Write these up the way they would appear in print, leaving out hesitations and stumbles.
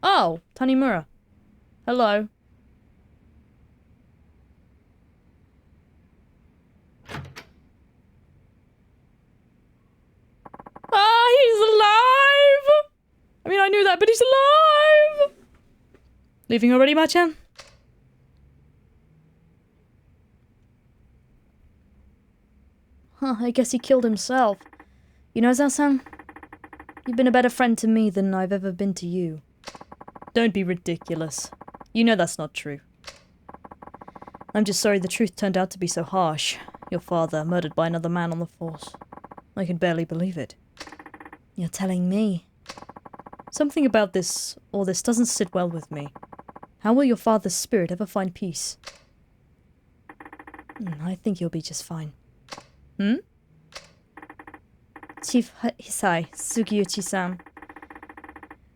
Oh, Tanimura. Hello. Ah, he's alive! I mean, I knew that, but he's alive! Leaving already, Machan? Huh, I guess he killed himself. You know, Zao-san, you've been a better friend to me than I've ever been to you. Don't be ridiculous. You know that's not true. I'm just sorry the truth turned out to be so harsh. Your father, murdered by another man on the force. I can barely believe it. You're telling me? Something about this, all this, doesn't sit well with me. How will your father's spirit ever find peace? I think you'll be just fine. Chief Hisai, Sugiuchi-san.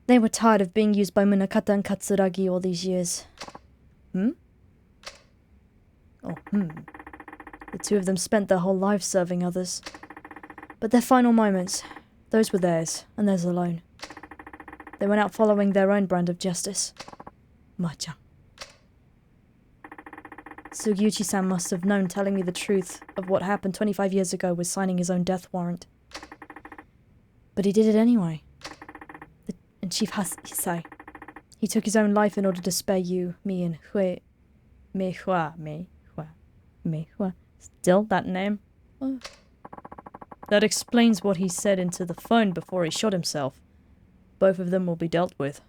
They were tired of being used by Munakata and Katsuragi all these years. The two of them spent their whole lives serving others. But their final moments, those were theirs, and theirs alone. They went out following their own brand of justice. Machan. Sugiuchi-san must have known telling me the truth of what happened 25 years ago was signing his own death warrant. But he did it anyway. And Chief Hisai, he took his own life in order to spare you, me, and Meihua. Still that name? Oh. That explains what he said into the phone before he shot himself. Both of them will be dealt with.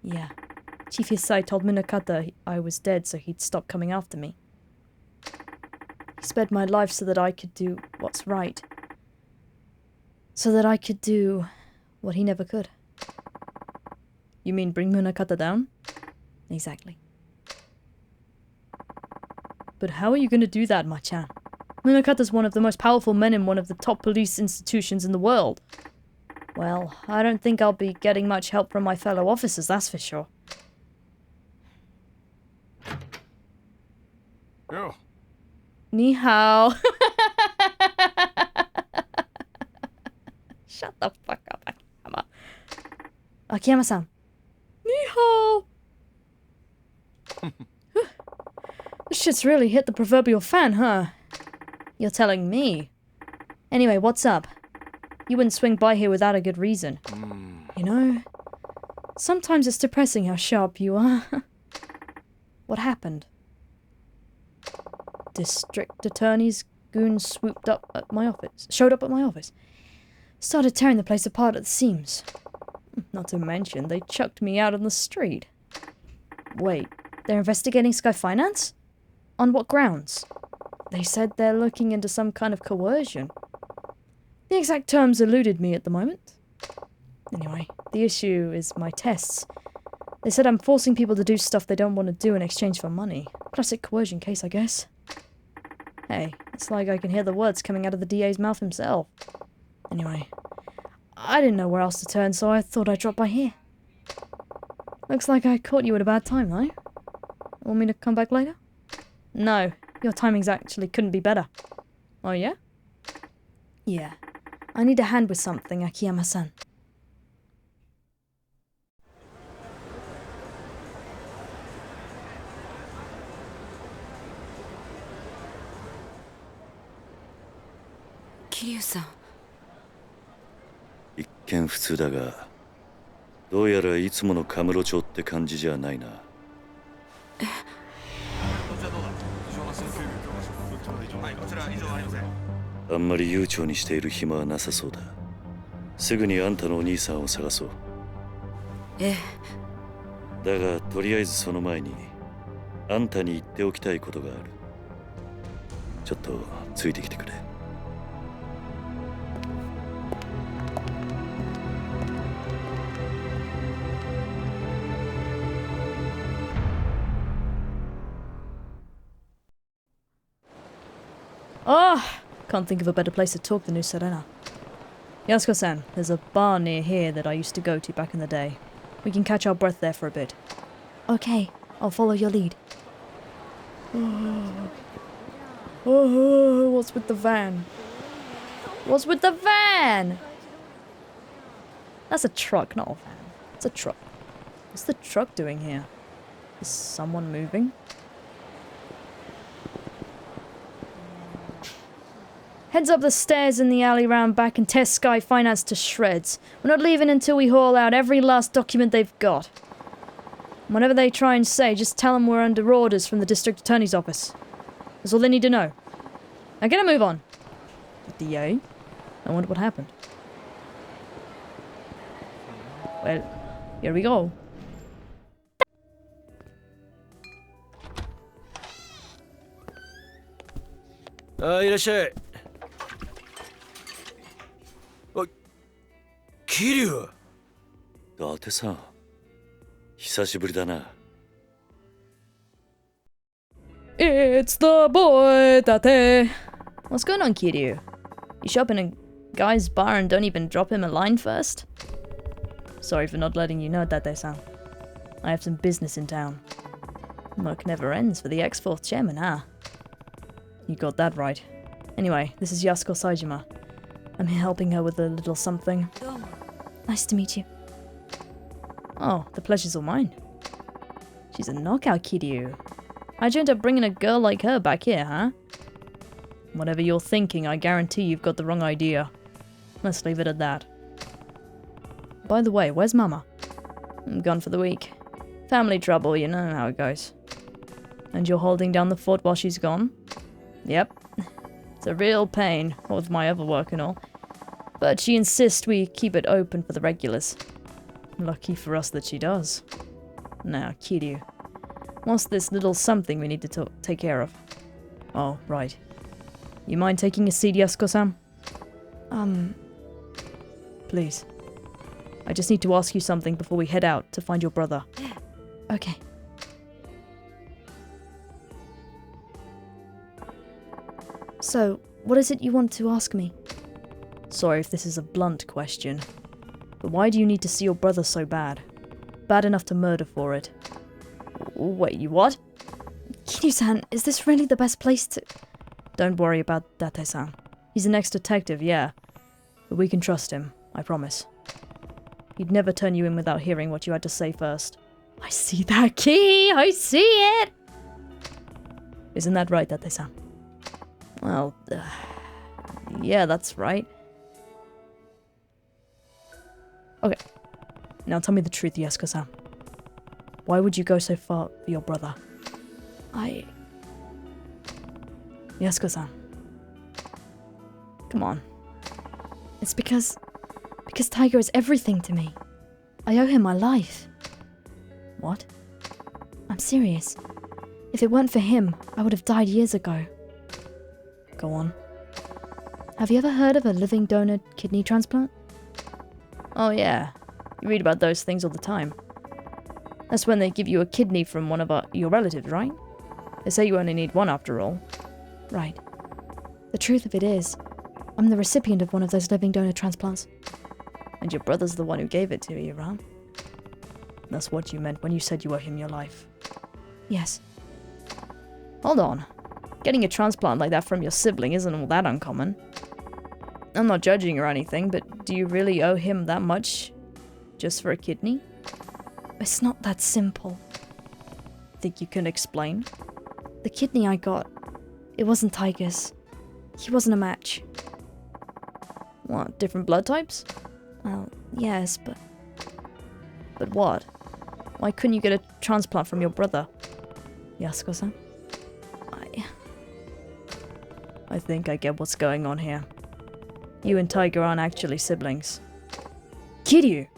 Yeah. Chief Hisai told Munakata I was dead so he'd stop coming after me. He spared my life so that I could do what's right. So that I could do what he never could. You mean bring Munakata down? Exactly. But how are you going to do that, Machan? Munakata's one of the most powerful men in one of the top police institutions in the world. Well, I don't think I'll be getting much help from my fellow officers, that's for sure. Yo. Ni hao. Shut the fuck up, Akiyama. Akiyama-san. Ni hao. This shit's really hit the proverbial fan, huh? You're telling me. Anyway, what's up? You wouldn't swing by here without a good reason. You know, sometimes it's depressing how sharp you are. What happened? District attorney's goons showed up at my office. Started tearing the place apart at the seams. Not to mention, they chucked me out on the street. Wait, they're investigating Sky Finance? On what grounds? They said they're looking into some kind of coercion. The exact terms eluded me at the moment. Anyway, the issue is my tests. They said I'm forcing people to do stuff they don't want to do in exchange for money. Classic coercion case, I guess. Hey, it's like I can hear the words coming out of the DA's mouth himself. Anyway, I didn't know where else to turn, so I thought I'd drop by here. Looks like I caught you at a bad time, though. Want me to come back later? No, your timings actually couldn't be better. Oh, yeah? Yeah. I need a hand with something, Akiyama-san. Kiryu-san. 一見普通だが、どうやらいつものカムロ町って感じじゃないな。あんまり悠長にしている暇はなさそうだ。すぐにあんたのお兄さんを探そう。ええ。だがとりあえずその前にあんたに言っておきたいことがある。ちょっとついてきてくれ。Ah, can't think of a better place to talk than Usarena. Yasuko-san, there's a bar near here that I used to go to back in the day. We can catch our breath there for a bit. Okay, I'll follow your lead. Oh, what's with the van? What's with the van? That's a truck, not a van. It's a truck. What's the truck doing here? Is someone moving? Heads up the stairs in the alley round back and tear Sky Finance to shreds. We're not leaving until we haul out every last document they've got. Whatever they try and say, just tell them we're under orders from the district attorney's office. That's all they need to know. Now get a move on. The DA? I wonder what happened. Well, here we go. Iらっしゃい。あ、Kiryu。伊達さん、久しぶりだな。It's the boy, Tate. What's going on, Kiryu? You show up in a guy's bar and don't even drop him a line first? Sorry for not letting you know, Tate-san. I have some business in town. Work never ends for the ex-fourth chairman, huh? You got that right. Anyway, this is Yasuko Saejima. I'm here helping her with a little something. Nice to meet you. Oh, the pleasure's all mine. She's a knockout, Kiryu. How'd you end up bringing a girl like her back here, huh? Whatever you're thinking, I guarantee you've got the wrong idea. Let's leave it at that. By the way, where's Mama? I'm gone for the week. Family trouble, you know how it goes. And you're holding down the fort while she's gone? Yep. It's a real pain, with my other work and all. But she insists we keep it open for the regulars. Lucky for us that she does. Now, Kiryu. What's this little something we need to take care of? Oh, right. You mind taking a seat, Yasuko-san? Please. I just need to ask you something before we head out to find your brother. Okay. So, what is it you want to ask me? Sorry if this is a blunt question, but why do you need to see your brother so bad? Bad enough to murder for it. Wait, you what? Kiryu-san, is this really the best place to... Don't worry about Date-san. He's an ex-detective, yeah. But we can trust him, I promise. He'd never turn you in without hearing what you had to say first. I see that key! I see it! Isn't that right, Date-san? Well, yeah, that's right. Okay. Now tell me the truth, Yasuko-san. Why would you go so far for your brother? Yasuko-san. Come on. It's because Tiger is everything to me. I owe him my life. What? I'm serious. If it weren't for him, I would have died years ago. Go on. Have you ever heard of a living donor kidney transplant? Oh yeah. You read about those things all the time. That's when they give you a kidney from one of your relatives, right? They say you only need one after all. Right. The truth of it is, I'm the recipient of one of those living donor transplants. And your brother's the one who gave it to you, right? That's what you meant when you said you owe him your life. Yes. Hold on. Getting a transplant like that from your sibling isn't all that uncommon. I'm not judging or anything, but do you really owe him that much just for a kidney? It's not that simple. Think you can explain? The kidney I got, it wasn't Tiger's. He wasn't a match. What, different blood types? Well, yes, but... But what? Why couldn't you get a transplant from your brother? Yasuko-san? I think I get what's going on here. You and Tiger aren't actually siblings. Kiryu!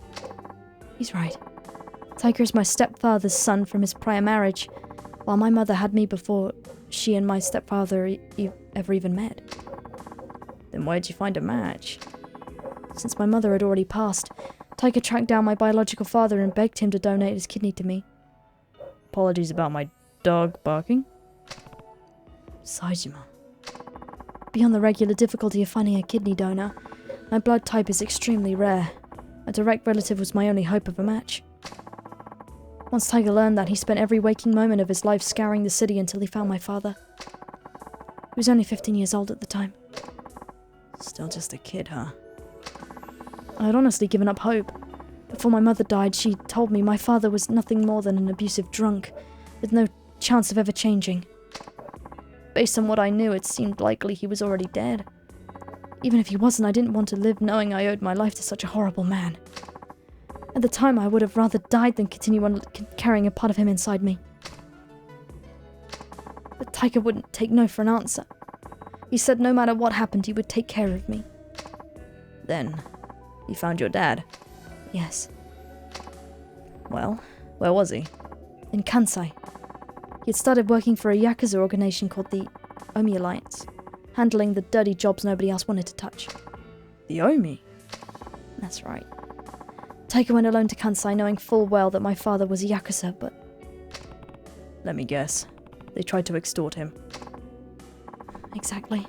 He's right. Tiger is my stepfather's son from his prior marriage, while my mother had me before she and my stepfather ever even met. Then where'd you find a match? Since my mother had already passed, Tiger tracked down my biological father and begged him to donate his kidney to me. Apologies about my dog barking. Saejima. Beyond the regular difficulty of finding a kidney donor, my blood type is extremely rare. A direct relative was my only hope of a match. Once Tiger learned that, he spent every waking moment of his life scouring the city until he found my father. He was only 15 years old at the time. Still just a kid, huh? I had honestly given up hope. Before my mother died, she told me my father was nothing more than an abusive drunk, with no chance of ever changing. Based on what I knew, it seemed likely he was already dead. Even if he wasn't, I didn't want to live knowing I owed my life to such a horrible man. At the time, I would have rather died than continue on carrying a part of him inside me. But Taika wouldn't take no for an answer. He said no matter what happened, he would take care of me. Then, he found your dad. Yes. Well, where was he? In Kansai. He had started working for a Yakuza organization called the Omi Alliance, handling the dirty jobs nobody else wanted to touch. The Omi? That's right. Taika went alone to Kansai knowing full well that my father was a Yakuza, but... Let me guess. They tried to extort him. Exactly.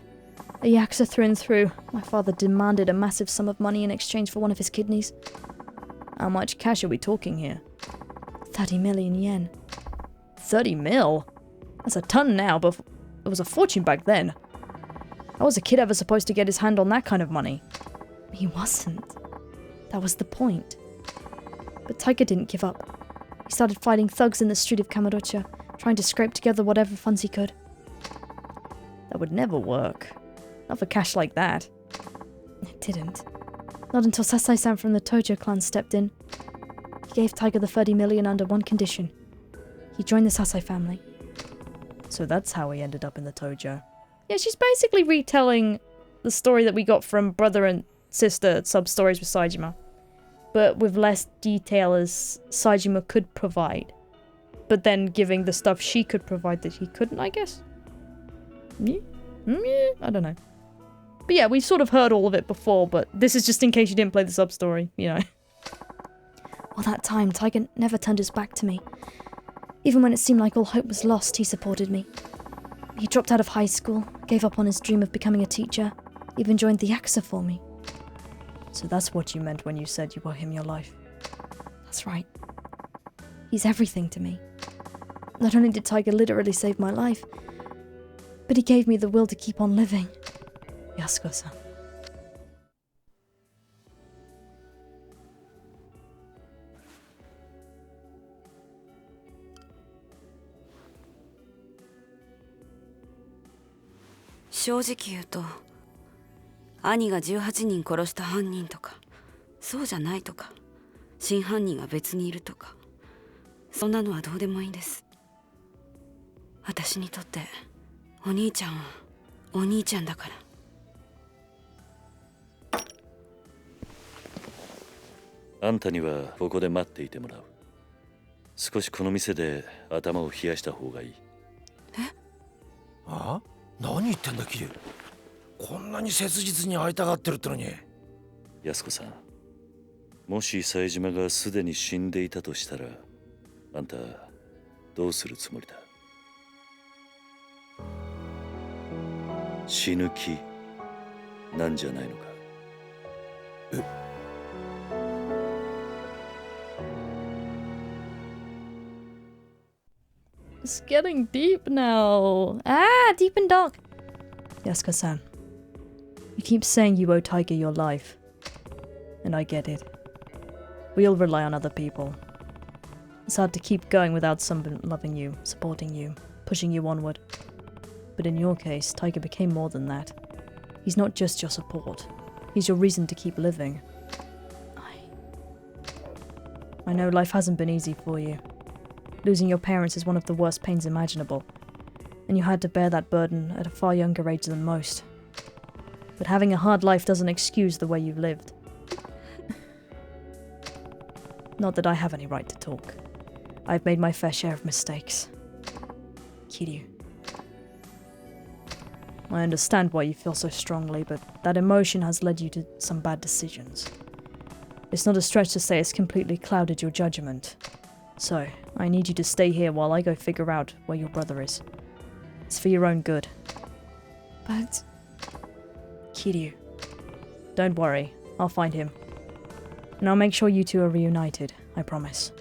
A Yakuza through and through. My father demanded a massive sum of money in exchange for one of his kidneys. How much cash are we talking here? 30 million yen. 30 mil? That's a ton now, but it was a fortune back then. How was a kid ever supposed to get his hand on that kind of money? He wasn't. That was the point. But Taika didn't give up. He started fighting thugs in the street of Kamurocho, trying to scrape together whatever funds he could. That would never work. Not for cash like that. It didn't. Not until Sasai-san from the Tojo clan stepped in. He gave Taika the 30 million under one condition. He joined the Sasai family. So that's how he ended up in the Tojo. Yeah, she's basically retelling the story that we got from brother and sister sub-stories with Saejima, but with less detail as Saejima could provide, but then giving the stuff she could provide that he couldn't, I guess? Yeah, I don't know. But yeah, we've sort of heard all of it before, but this is just in case you didn't play the sub-story, you know. All that time, Taika never turned his back to me. Even when it seemed like all hope was lost, he supported me. He dropped out of high school, gave up on his dream of becoming a teacher, even joined the Yakuza for me. So that's what you meant when you said you owe him your life? That's right. He's everything to me. Not only did Taika literally save my life, but he gave me the will to keep on living. Yasuko-san.正直言うと、兄が18人殺した犯人とか、そうじゃないとか、真犯人が別にいるとか、そんなのはどうでもいいんです。私にとってお兄ちゃんはお兄ちゃんだから。あんたにはここで待っていてもらう。少しこの店で頭を冷やした方がいい。え？あ？何言ってんだキリュウ。こんなに切実に会いたがってるってのに。安子さん、もし冴島がすでに死んでいたとしたら、あんたどうするつもりだ？死ぬ気なんじゃないのか？え？It's getting deep now. Deep and dark. Yasuko-san, you keep saying you owe Taika your life. And I get it. We all rely on other people. It's hard to keep going without someone loving you, supporting you, pushing you onward. But in your case, Taika became more than that. He's not just your support. He's your reason to keep living. I know life hasn't been easy for you. Losing your parents is one of the worst pains imaginable, and you had to bear that burden at a far younger age than most. But having a hard life doesn't excuse the way you've lived. Not that I have any right to talk. I've made my fair share of mistakes. Kiryu. I understand why you feel so strongly, but that emotion has led you to some bad decisions. It's not a stretch to say it's completely clouded your judgment. So, I need you to stay here while I go figure out where your brother is. It's for your own good. But... Kiryu. Don't worry, I'll find him. And I'll make sure you two are reunited, I promise.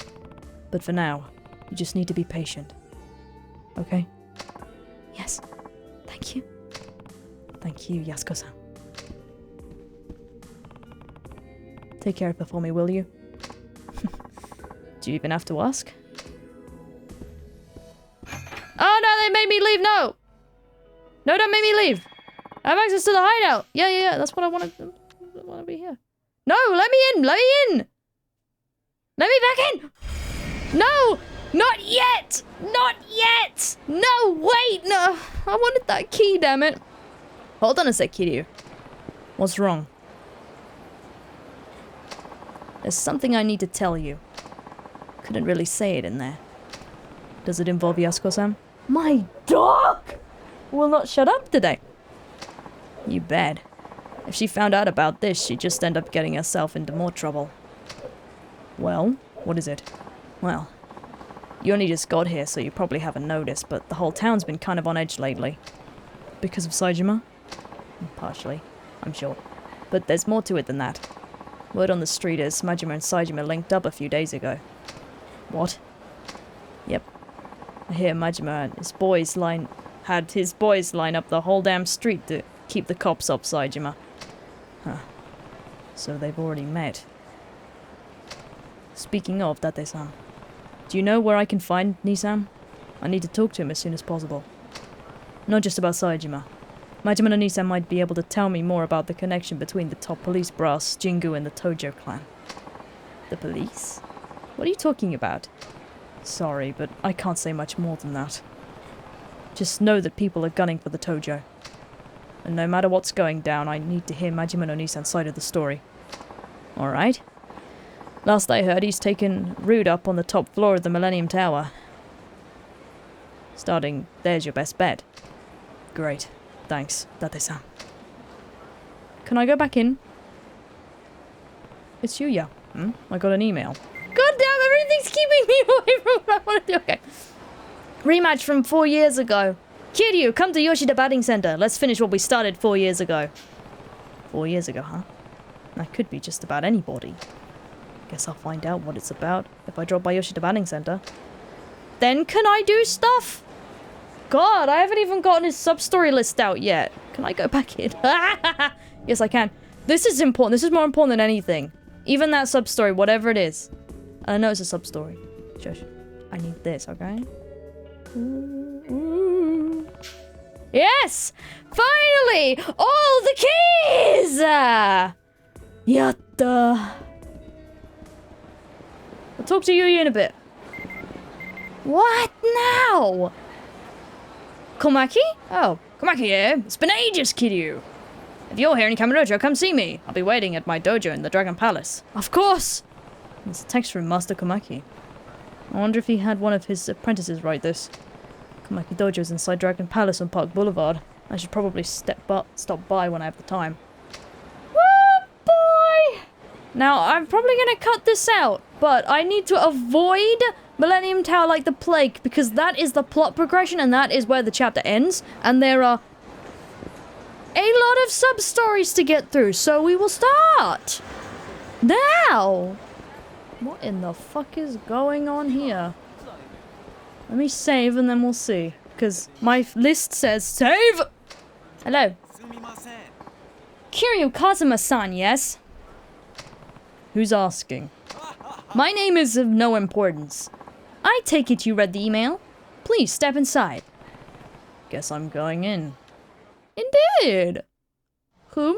But for now, you just need to be patient. Okay? Yes. Thank you. Thank you, Yasuko-san. Take care of her for me, will you? Do you even have to ask? Oh no, they made me leave, no! No, don't make me leave! I have access to the hideout! Yeah, that's what I wanted to be here. No, let me in! Let me in! Let me back in! No! Not yet! Not yet! No, wait! No! I wanted that key, damn it. Hold on a sec, Kiryu. What's wrong? There's something I need to tell you. Couldn't really say it in there. Does it involve Yasuko-san? My dog will not shut up today. You bet. If she found out about this, she'd just end up getting herself into more trouble. Well, what is it? Well, you only just got here, so you probably haven't noticed, but the whole town's been kind of on edge lately. Because of Saejima? Partially, I'm sure. But there's more to it than that. Word on the street is Majima and Saejima linked up a few days ago. What? Yep. I hear Majima and his boys had his boys line up the whole damn street to keep the cops off Saejima. Huh. So they've already met. Speaking of Date-san, do you know where I can find Nissan? I need to talk to him as soon as possible. Not just about Saejima. Majima and Nissan might be able to tell me more about the connection between the top police brass, Jingu, and the Tojo clan. The police? What are you talking about? Sorry, but I can't say much more than that. Just know that people are gunning for the Tojo. And no matter what's going down, I need to hear Majima no Nisan's side of the story. Alright. Last I heard, he's taken root up on the top floor of the Millennium Tower. Starting, there's your best bet. Great. Thanks, Date-san. Can I go back in? It's Yuya. I got an email. God damn, everything's keeping me away from what I want to do. Okay. Rematch from 4 years ago. Kiryu, come to Yoshida Batting Center. Let's finish what we started 4 years ago. 4 years ago, huh? That could be just about anybody. Guess I'll find out what it's about if I drop by Yoshida Batting Center. Then can I do stuff? God, I haven't even gotten his sub-story list out yet. Can I go back in? Yes, I can. This is important. This is more important than anything. Even that sub-story, whatever it is. I know it's a sub-story. Shush. I need this, okay? Ooh. Yes! Finally! All the keys! Yatta. I'll talk to Yuya in a bit. What now? Komaki? Oh, Komaki here. It's been ages, Kiryu. If you're here in Kamurocho, come see me. I'll be waiting at my dojo in the Dragon Palace. Of course! It's a text from Master Komaki. I wonder if he had one of his apprentices write this. Komaki Dojo's inside Dragon Palace on Park Boulevard. I should probably stop by when I have the time. Oh boy! Now, I'm probably gonna cut this out, but I need to avoid Millennium Tower like the plague, because that is the plot progression and that is where the chapter ends, and there are a lot of sub-stories to get through, so we will start now! What in the fuck is going on here? Let me save and then we'll see, because my list says save! Hello. Kiryu Kazuma-san, yes? Who's asking? My name is of no importance. I take it you read the email. Please step inside. Guess I'm going in. Indeed. Whom?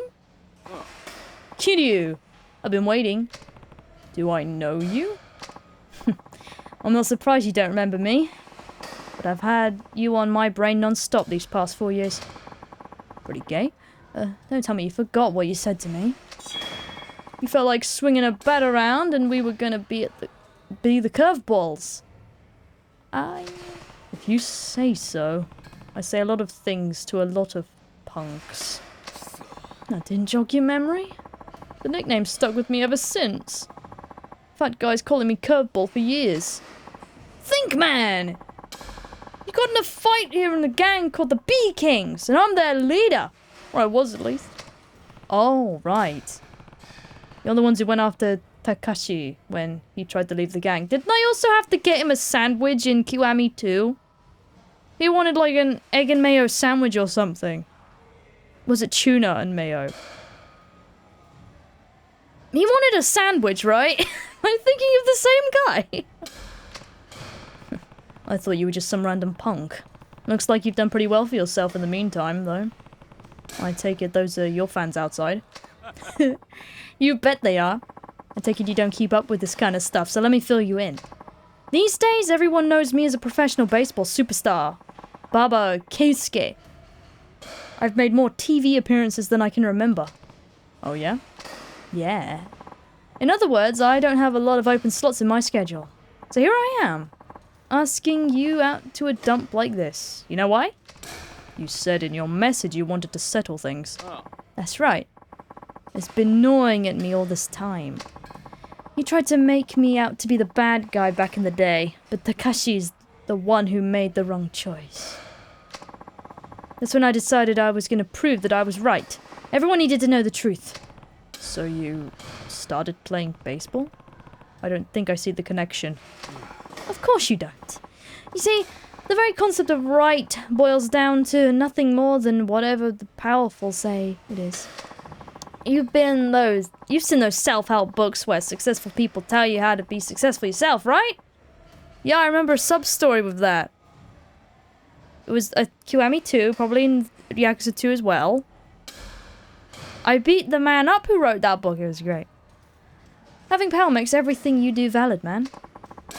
Kiryu. I've been waiting. Do I know you? I'm not surprised you don't remember me. But I've had you on my brain non-stop these past 4 years. Pretty gay. Don't tell me you forgot what you said to me. You felt like swinging a bat around and we were gonna be the curveballs. If you say so. I say a lot of things to a lot of punks. That didn't jog your memory? The nickname's stuck with me ever since. Fat guy's calling me curveball for years. Think, man! You got in a fight here in the gang called the Bee Kings, and I'm their leader. Or I was, at least. Oh, right. You're the ones who went after Takashi when he tried to leave the gang. Didn't I also have to get him a sandwich in Kiwami too? He wanted like an egg and mayo sandwich or something. Was it tuna and mayo? He wanted a sandwich, right? Am I thinking of the same guy? I thought you were just some random punk. Looks like you've done pretty well for yourself in the meantime, though. I take it those are your fans outside. You bet they are. I take it you don't keep up with this kind of stuff, so let me fill you in. These days, everyone knows me as a professional baseball superstar. Baba Keisuke. I've made more TV appearances than I can remember. Oh yeah? Yeah. In other words, I don't have a lot of open slots in my schedule. So here I am, asking you out to a dump like this. You know why? You said in your message you wanted to settle things. Oh. That's right. It's been gnawing at me all this time. You tried to make me out to be the bad guy back in the day, but Takashi's the one who made the wrong choice. That's when I decided I was going to prove that I was right. Everyone needed to know the truth. So you started playing baseball? I don't think I see the connection. Of course you don't. You see, the very concept of right boils down to nothing more than whatever the powerful say it is. You've seen those self-help books where successful people tell you how to be successful yourself, right? Yeah, I remember a Substory with that. It was a Kiwami 2, probably in Yakuza 2 as well. I beat the man up who wrote that book. It was great. Having power makes everything you do valid, man.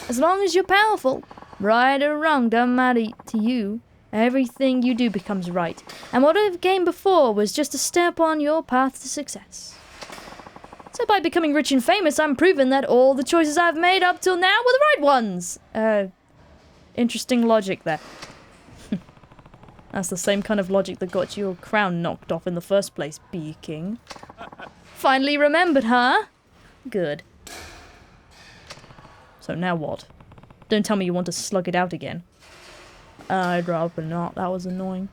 As long as you're powerful, right or wrong, don't matter to you. Everything you do becomes right. And what I've gained before was just a step on your path to success. So by becoming rich and famous, I'm proving that all the choices I've made up till now were the right ones. Interesting logic there. That's the same kind of logic that got your crown knocked off in the first place, Bee King. Finally remembered, huh? Good. So now what? Don't tell me you want to slug it out again. I'd rather not. That was annoying.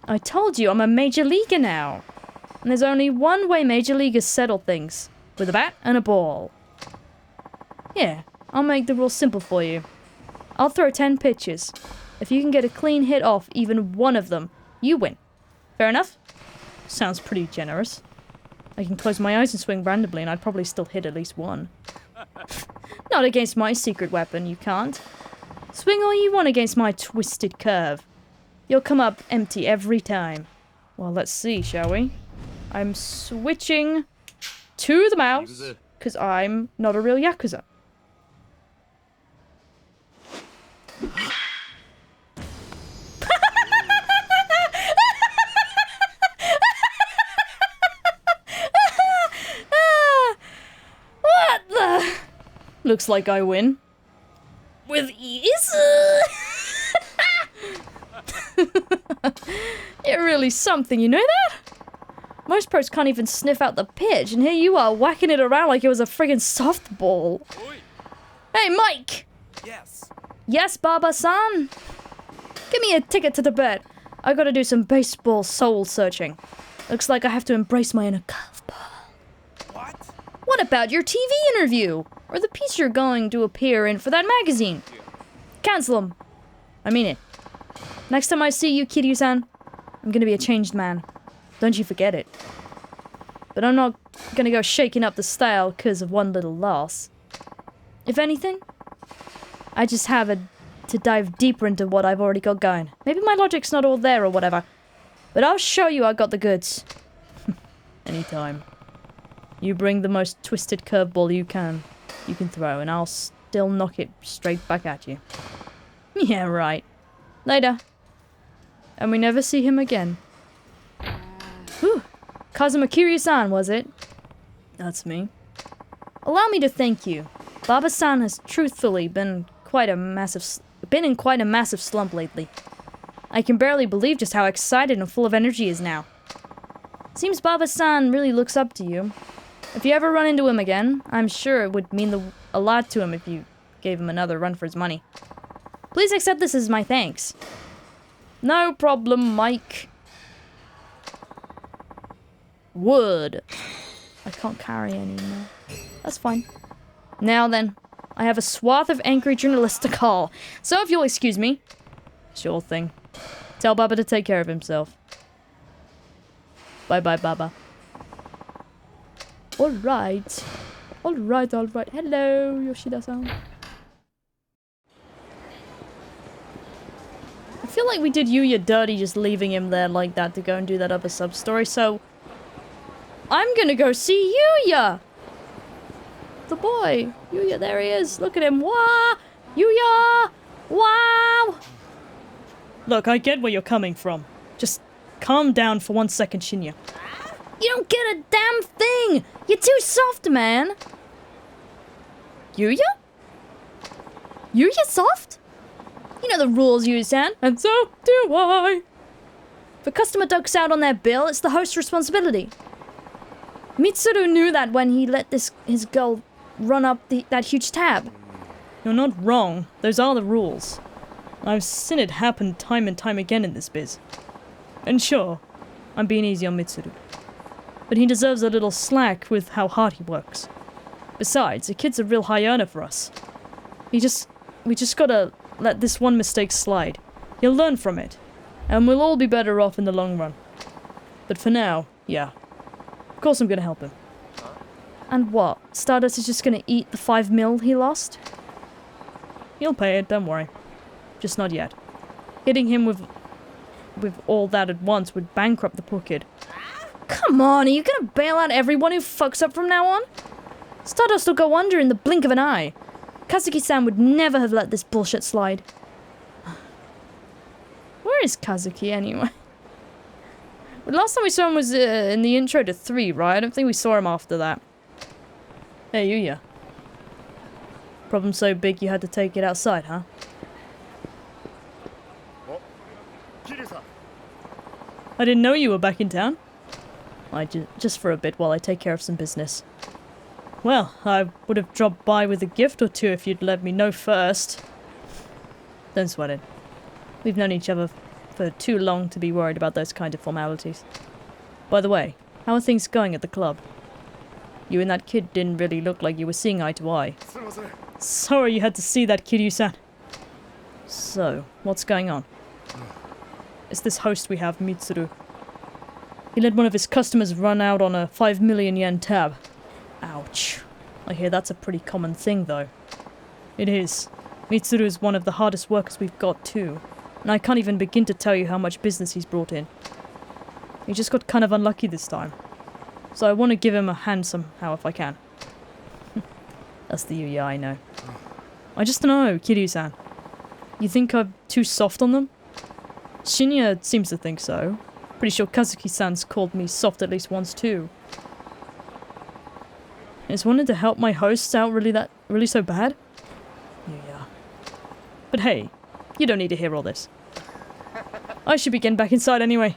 I told you, I'm a major leaguer now. And there's only one way major leaguers settle things. With a bat and a ball. Here, I'll make the rules simple for you. I'll throw 10 pitches. If you can get a clean hit off even one of them, you win. Fair enough? Sounds pretty generous. I can close my eyes and swing randomly and I'd probably still hit at least one. Not against my secret weapon, you can't. Swing all you want against my twisted curve. You'll come up empty every time. Well, let's see, shall we? I'm switching to the mouse, because I'm not a real Yakuza. What the? Looks like I win. With ease? You're really something, you know that? Most pros can't even sniff out the pitch, and here you are whacking it around like it was a friggin' softball. Hey, Mike! Yes. Yes, Baba-san? Give me a ticket to the bed. I gotta do some baseball soul searching. Looks like I have to embrace my inner curveball. What? What about your TV interview? Or the piece you're going to appear in for that magazine? Cancel them. I mean it. Next time I see you, Kiryu-san, I'm gonna be a changed man. Don't you forget it. But I'm not gonna go shaking up the style because of one little loss. If anything, I just have to dive deeper into what I've already got going. Maybe my logic's not all there or whatever, but I'll show you I got the goods. Anytime. You bring the most twisted curveball you can throw, and I'll still knock it straight back at you. Yeah, right. Later. And we never see him again. Whew. Kazuma Kiryu-san, was it? That's me. Allow me to thank you. Baba-san has truthfully been in quite a massive slump lately. I can barely believe just how excited and full of energy he is now. Seems Baba-san really looks up to you. If you ever run into him again, I'm sure it would mean a lot to him if you gave him another run for his money. Please accept this as my thanks. No problem, Mike. Wood. I can't carry anymore. That's fine. Now then, I have a swath of angry journalists to call. So if you'll excuse me. Sure thing. Tell Baba to take care of himself. Bye-bye, Baba. Alright. Alright. Hello, Yoshida-san. feel like we did Yuya dirty just leaving him there like that to go and do that other sub-story, so... I'm gonna go see Yuya! The boy! Yuya, there he is! Look at him! Wah! Yuya! Wow! Look, I get where you're coming from. Just calm down for 1 second, Shinya. You don't get a damn thing! You're too soft, man! Yuya? Yuya soft? You know the rules, Yuya-san. And so do I. If a customer ducks out on their bill, it's the host's responsibility. Mitsuru knew that when he let his girl run up that huge tab. You're not wrong. Those are the rules. I've seen it happen time and time again in this biz. And sure, I'm being easy on Mitsuru. But he deserves a little slack with how hard he works. Besides, the kid's a real high earner for us. We just gotta let this one mistake slide. He'll learn from it. And we'll all be better off in the long run. But for now, yeah. Of course I'm gonna help him. And what? Stardust is just gonna eat the 5 mil he lost? He'll pay it, don't worry. Just not yet. Hitting him with all that at once would bankrupt the poor kid. Come on, are you gonna bail out everyone who fucks up from now on? Stardust will go under in the blink of an eye. Kazuki-san would never have let this bullshit slide. Where is Kazuki anyway? Well, last time we saw him was in the intro to 3, right? I don't think we saw him after that. Hey, Yuya. Problem so big you had to take it outside, huh? I didn't know you were back in town. Just for a bit while I take care of some business. Well, I would have dropped by with a gift or two if you'd let me know first. Don't sweat it. We've known each other for too long to be worried about those kind of formalities. By the way, how are things going at the club? You and that kid didn't really look like you were seeing eye to eye. Sorry you had to see that, Kiryu-san. So, what's going on? It's this host we have, Mitsuru. He let one of his customers run out on a 5 million yen tab. Ouch. I hear that's a pretty common thing, though. It is. Mitsuru is one of the hardest workers we've got, too. And I can't even begin to tell you how much business he's brought in. He just got kind of unlucky this time. So I want to give him a hand somehow if I can. That's the Yuya I know. I just don't know, Kiryu-san. You think I'm too soft on them? Shinya seems to think so. Pretty sure Kazuki-san's called me soft at least once too. Is wanting to help my hosts out really so bad? Yeah. But hey, you don't need to hear all this. I should be getting back inside anyway.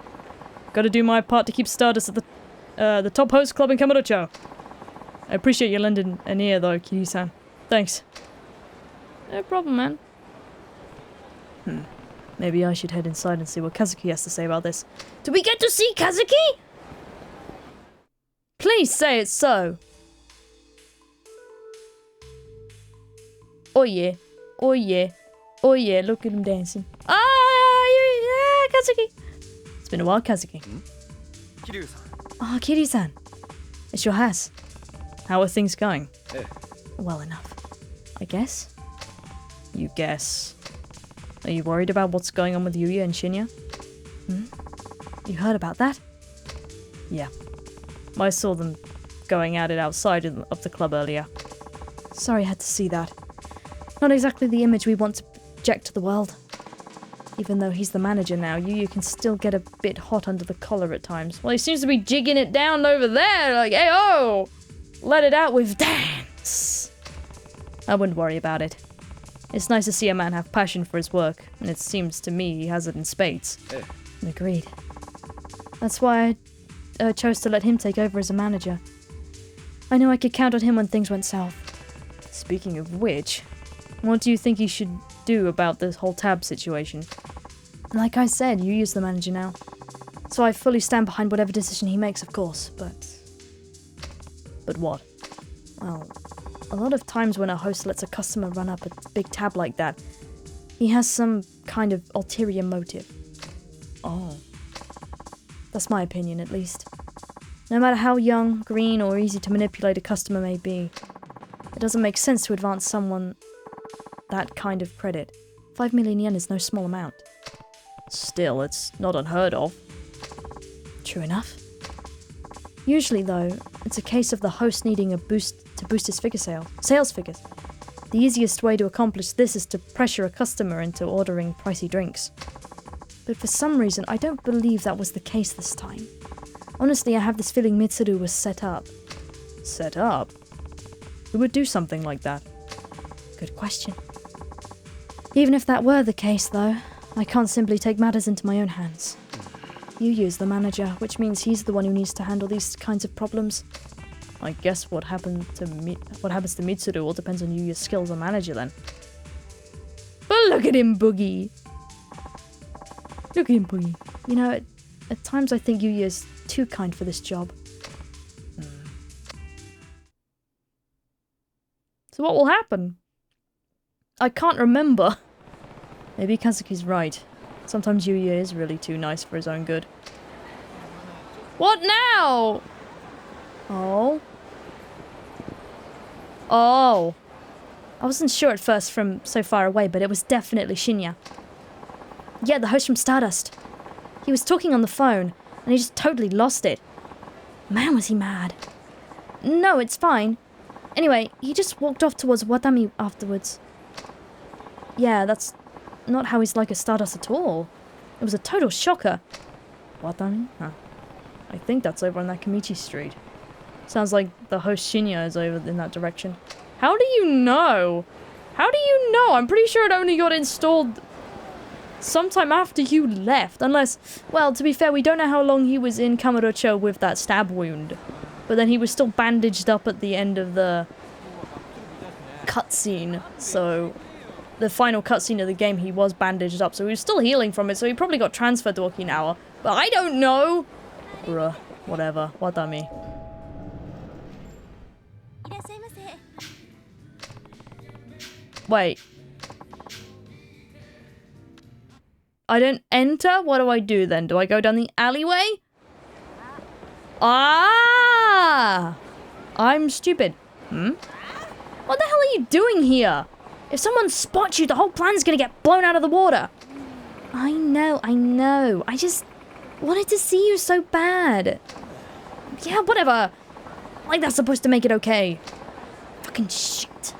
Gotta do my part to keep Stardust at the top host club in Kamurocho. I appreciate you lending an ear though, Kiryu-san. Thanks. No problem, man. Maybe I should head inside and see what Kazuki has to say about this. Do we get to see Kazuki? Please say it's so. Oh yeah. Oh yeah. Oh yeah, look at him dancing. Ah, Kazuki. It's been a while, Kazuki. Kiryu-san. Oh, Kiryu-san. It's your house. How are things going? Well enough. I guess? You guess. Are you worried about what's going on with Yuya and Shinya? You heard about that? Yeah. I saw them going at it outside of the club earlier. Sorry I had to see that. Not exactly the image we want to project to the world. Even though he's the manager now, Yuya can still get a bit hot under the collar at times. Well, he seems to be jigging it down over there, like, hey, oh! Let it out with dance! I wouldn't worry about it. It's nice to see a man have passion for his work, and it seems to me he has it in spades. Agreed. That's why I chose to let him take over as a manager. I knew I could count on him when things went south. Speaking of which, what do you think he should do about this whole tab situation? Like I said, Yuya's the manager now. So I fully stand behind whatever decision he makes, of course, but... But what? Well, a lot of times when a host lets a customer run up a big tab like that, he has some kind of ulterior motive. Oh. That's my opinion, at least. No matter how young, green, or easy to manipulate a customer may be, it doesn't make sense to advance someone that kind of credit. 5 million yen is no small amount. Still, it's not unheard of. True enough. Usually, though, it's a case of the host needing a boost to boost his sales figures. The easiest way to accomplish this is to pressure a customer into ordering pricey drinks. But for some reason, I don't believe that was the case this time. Honestly, I have this feeling Mitsuru was set up. Set up? Who would do something like that? Good question. Even if that were the case, though, I can't simply take matters into my own hands. Yuya's the manager, which means he's the one who needs to handle these kinds of problems. I guess what happens to Mitsuru all depends on Yuya's skills as a manager then. But look at him, Boogie! Look at him, Boogie. You know, at times I think Yuya's too kind for this job. So what will happen? I can't remember. Maybe Kazuki's right. Sometimes Yuya is really too nice for his own good. What now? Oh. Oh. I wasn't sure at first from so far away, but it was definitely Shinya. Yeah, the host from Stardust. He was talking on the phone, and he just totally lost it. Man, was he mad. No, it's fine. Anyway, he just walked off towards Watami afterwards. Yeah, that's not how he's like at Stardust at all. It was a total shocker. Watami? Huh. I think that's over on Nakamichi Street. Sounds like the host Shinya is over in that direction. How do you know? How do you know? I'm pretty sure it only got installed sometime after you left. Unless, well, to be fair, we don't know how long he was in Kamurocho with that stab wound. But then he was still bandaged up at the end of the cutscene. So, the final cutscene of the game, he was bandaged up. So he was still healing from it. So he probably got transferred to Okinawa. But I don't know. Bruh, whatever. Watami. Wait. I don't enter? What do I do then? Do I go down the alleyway? Ah! I'm stupid. What the hell are you doing here? If someone spots you, the whole plan's gonna get blown out of the water. I know. I just wanted to see you so bad. Yeah, whatever. Like that's supposed to make it okay. Fucking shit.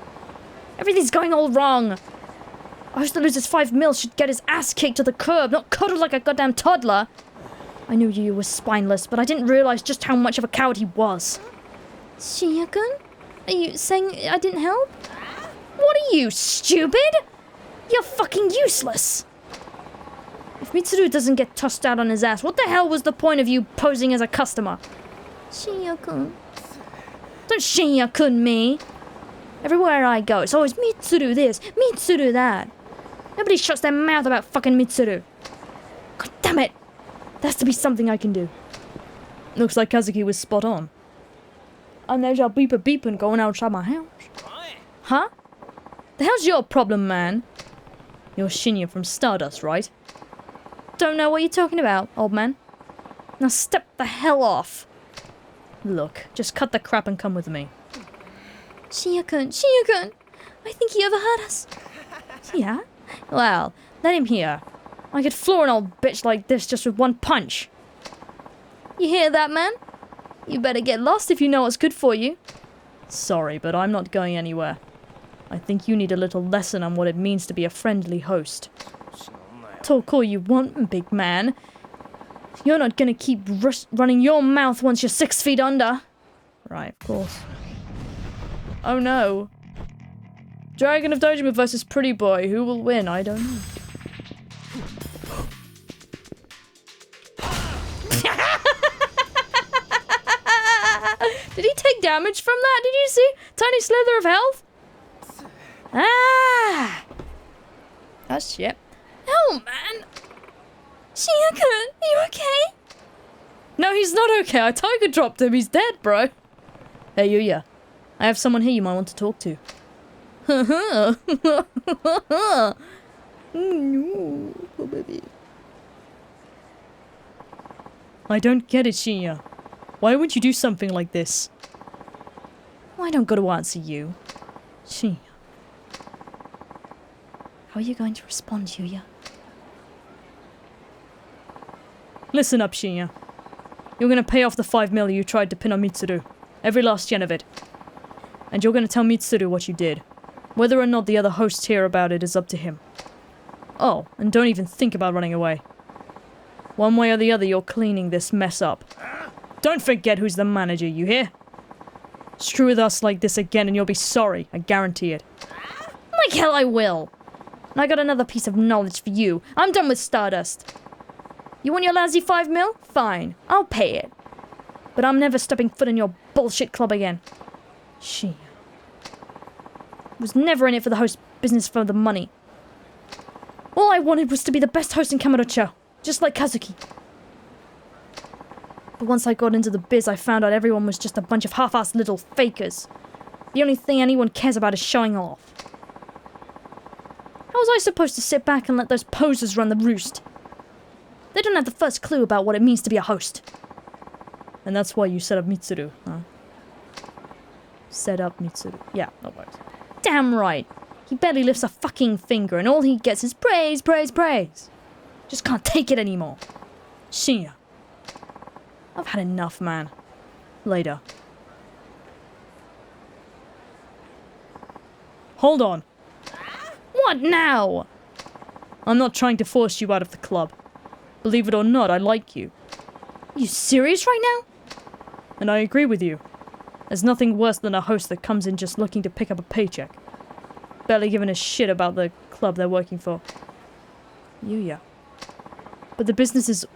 Everything's going all wrong. I host that loses 5 mil should get his ass kicked to the curb, not cuddled like a goddamn toddler. I knew you was spineless, but I didn't realize just how much of a coward he was. Shinya-kun? Are you saying I didn't help? What are you, stupid? You're fucking useless. If Mitsuru doesn't get tossed out on his ass, what the hell was the point of you posing as a customer? Shinya-kun. Don't Shinya-kun me. Everywhere I go, it's always Mitsuru this, Mitsuru that. Nobody shuts their mouth about fucking Mitsuru. God damn it. There has to be something I can do. Looks like Kazuki was spot on. And there's your beeper going outside my house. Huh? The hell's your problem, man? You're Shinya from Stardust, right? Don't know what you're talking about, old man. Now step the hell off. Look, just cut the crap and come with me. Shinya-kun, I think he overheard us. Yeah? Well, let him hear. I could floor an old bitch like this just with one punch. You hear that, man? You better get lost if you know what's good for you. Sorry, but I'm not going anywhere. I think you need a little lesson on what it means to be a friendly host. Talk all you want, big man. You're not gonna keep running your mouth once you're 6 feet under. Right, of course. Oh no. Dragon of Dojima versus Pretty Boy. Who will win? I don't know. Did he take damage from that? Did you see? Tiny slither of health? Ah! That's shit. Oh, man. Shinya-kun, are you okay? No, he's not okay. I tiger dropped him. He's dead, bro. Hey, Yuya. I have someone here you might want to talk to. No, poor baby. I don't get it, Shinya. Why would you do something like this? Well, I don't got to answer you. Shinya. How are you going to respond, Yuya? Listen up, Shinya. You're gonna pay off the 5 mil you tried to pin on Mitsuru. Every last yen of it. And you're gonna tell Mitsuru what you did. Whether or not the other hosts hear about it is up to him. Oh, and don't even think about running away. One way or the other, you're cleaning this mess up. Don't forget who's the manager, you hear? Screw with us like this again and you'll be sorry, I guarantee it. Like hell I will. And I got another piece of knowledge for you. I'm done with Stardust. You want your lousy 5 mil? Fine, I'll pay it. But I'm never stepping foot in your bullshit club again. She was never in it for the host business for the money. All I wanted was to be the best host in Kamurocho, just like Kazuki. But once I got into the biz, I found out everyone was just a bunch of half-assed little fakers. The only thing anyone cares about is showing off. How was I supposed to sit back and let those posers run the roost? They don't have the first clue about what it means to be a host. And that's why you set up Mitsuru, huh? Set up Mitsuru. Yeah, that works. Damn right. He barely lifts a fucking finger and all he gets is praise, praise, praise. Just can't take it anymore. Shinya. I've had enough, man. Later. Hold on. What now? I'm not trying to force you out of the club. Believe it or not, I like you. Are you serious right now? And I agree with you. There's nothing worse than a host that comes in just looking to pick up a paycheck. Barely giving a shit about the club they're working for. Yuya. But the business is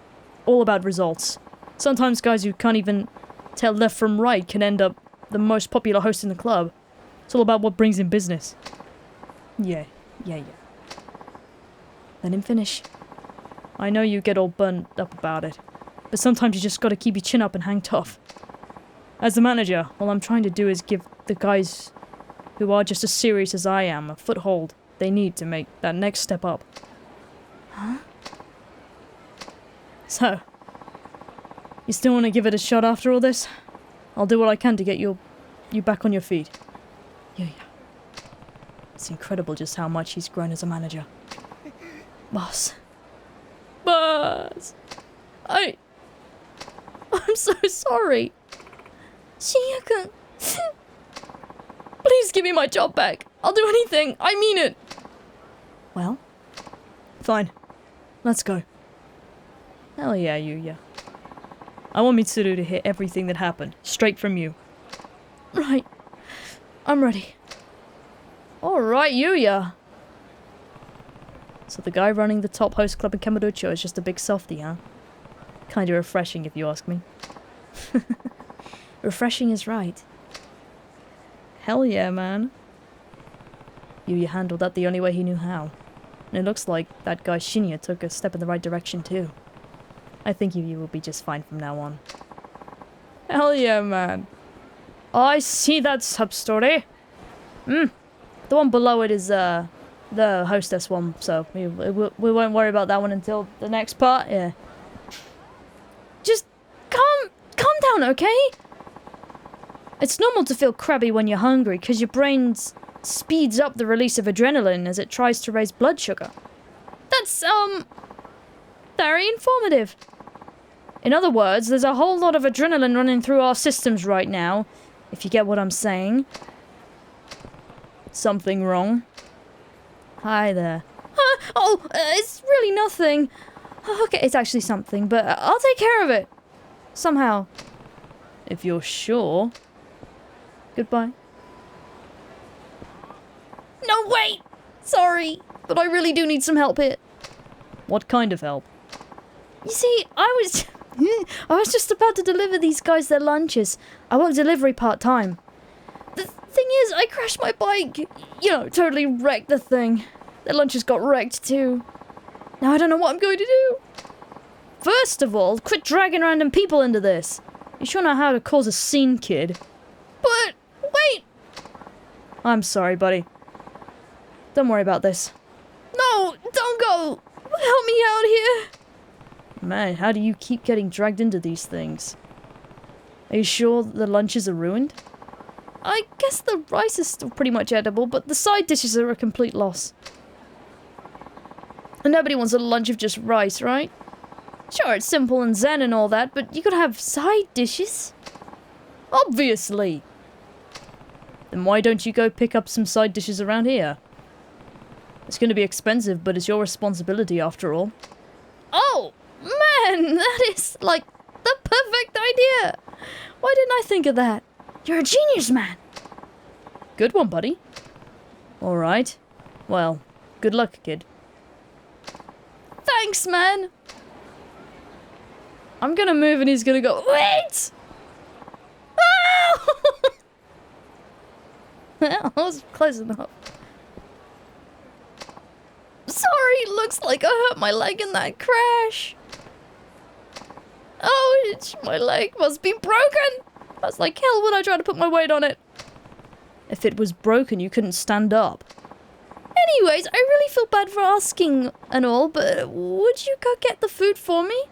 all about results. Sometimes guys who can't even tell left from right can end up the most popular host in the club. It's all about what brings in business. Yeah. Let him finish. I know you get all burnt up about it, but sometimes you just gotta keep your chin up and hang tough. As the manager, all I'm trying to do is give the guys who are just as serious as I am a foothold they need to make that next step up. Huh? So, you still want to give it a shot after all this? I'll do what I can to get you back on your feet. Yeah. It's incredible just how much he's grown as a manager. Boss. I'm so sorry. Shinya-kun. Please give me my job back. I'll do anything. I mean it. Well, fine. Let's go. Hell yeah, Yuya. I want Mitsuru to hear everything that happened, straight from you. Right. I'm ready. Alright, Yuya. So the guy running the top host club in Kamurocho is just a big softie, huh? Kinda refreshing if you ask me. Refreshing is right. Hell yeah, man. Yuya handled that the only way he knew how. And it looks like that guy Shinya took a step in the right direction too. I think Yuya will be just fine from now on. Hell yeah, man. I see that Substory. The one below it is the hostess one, so we won't worry about that one until the next part, yeah. Just calm down, okay? It's normal to feel crabby when you're hungry, because your brain speeds up the release of adrenaline as it tries to raise blood sugar. That's, very informative. In other words, there's a whole lot of adrenaline running through our systems right now, if you get what I'm saying. Something wrong? Hi there. It's really nothing. Okay, it's actually something, but I'll take care of it. Somehow. If you're sure. Goodbye. No, wait! Sorry, but I really do need some help here. What kind of help? You see, I was just about to deliver these guys their lunches. I work delivery part-time. The thing is, I crashed my bike. You know, totally wrecked the thing. Their lunches got wrecked too. Now I don't know what I'm going to do. First of all, quit dragging random people into this. You sure know how to cause a scene, kid. But, wait! I'm sorry, buddy. Don't worry about this. No, don't go! Help me out here! Man, how do you keep getting dragged into these things? Are you sure the lunches are ruined? I guess the rice is still pretty much edible, but the side dishes are a complete loss. And nobody wants a lunch of just rice, right? Sure, it's simple and zen and all that, but you gotta have side dishes. Obviously. Then why don't you go pick up some side dishes around here? It's gonna be expensive, but it's your responsibility after all. Oh, man, that is, like, the perfect idea. Why didn't I think of that? You're a genius, man. Good one, buddy. Alright. Well, good luck, kid. Thanks, man. I'm gonna move and he's gonna go, wait! Oh! That was close enough. Sorry, looks like I hurt my leg in that crash. Oh, my leg must be broken. I was like hell when I tried to put my weight on it. If it was broken, you couldn't stand up. Anyways, I really feel bad for asking and all, but would you go get the food for me?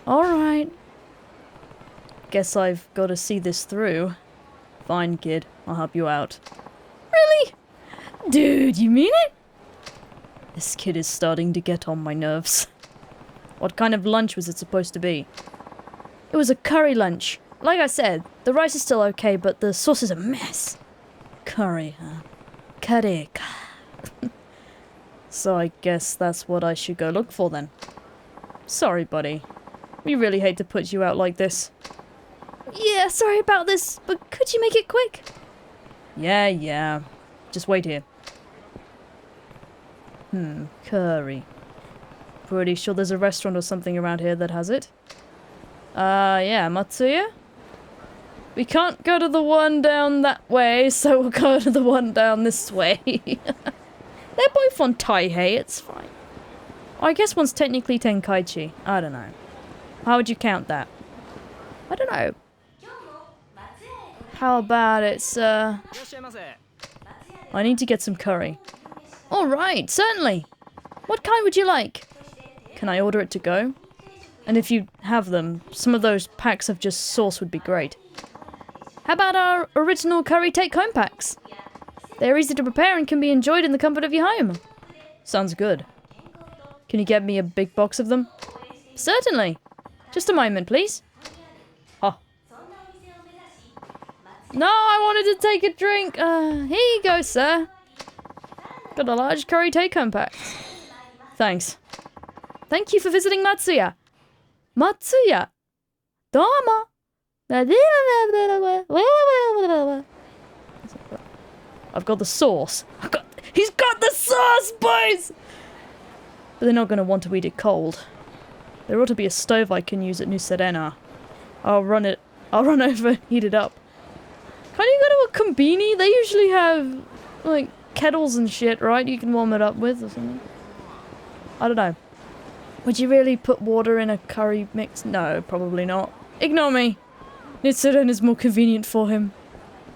Alright. Guess I've got to see this through. Fine, kid. I'll help you out. Really? Dude, you mean it? This kid is starting to get on my nerves. What kind of lunch was it supposed to be? It was a curry lunch. Like I said, the rice is still okay, but the sauce is a mess. Curry, huh? Curry. So I guess that's what I should go look for then. Sorry, buddy. We really hate to put you out like this. Yeah, sorry about this, but could you make it quick? Yeah. Just wait here. Curry. Pretty sure there's a restaurant or something around here that has it. Yeah, Matsuya? We can't go to the one down that way, so we'll go to the one down this way. They're both on Taihei, it's fine. I guess one's technically Tenkaichi. I don't know. How would you count that? I don't know. How about it's, I need to get some curry. Alright, certainly. What kind would you like? Can I order it to go? And if you have them, some of those packs of just sauce would be great. How about our original curry take-home packs? They're easy to prepare and can be enjoyed in the comfort of your home. Sounds good. Can you get me a big box of them? Certainly. Just a moment, please. Oh. No, I wanted to take a drink. Here you go, sir. Got a large curry take-home pack. Thanks. Thank you for visiting Matsuya. Matsuya. Domo. I've got the sauce. He's got the sauce, boys! But they're not going to want to eat it cold. There ought to be a stove I can use at New Serena. I'll run over and heat it up. Can't you go to a kombini? They usually have, like, kettles and shit, right? You can warm it up with or something. I don't know. Would you really put water in a curry mix? No, probably not. Ignore me. Nitsuren is more convenient for him.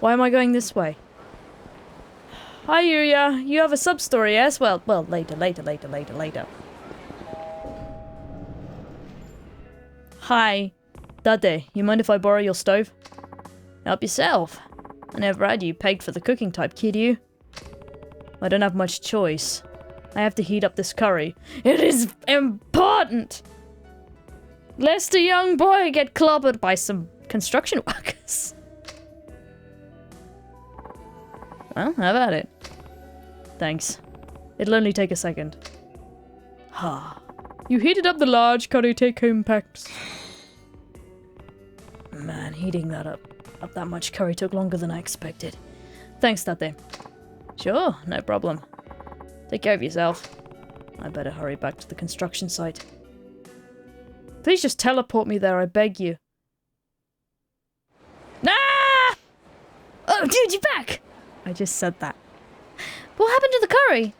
Why am I going this way? Hi, Yuya. You have a sub-story, yes? Well, later. Hi. Dade, you mind if I borrow your stove? Help yourself. I never had you pegged for the cooking type, Kiryu. I don't have much choice. I have to heat up this curry. It is important! Lest a young boy get clobbered by some construction workers. Well, how about it? Thanks. It'll only take a second. Ha. You heated up the large curry take-home packs. Man, heating that up that much curry took longer than I expected. Thanks, Tate. Sure, no problem. Take care of yourself. I better hurry back to the construction site. Please just teleport me there, I beg you. Ah! Oh, dude, you're back! I just said that. What happened to the curry?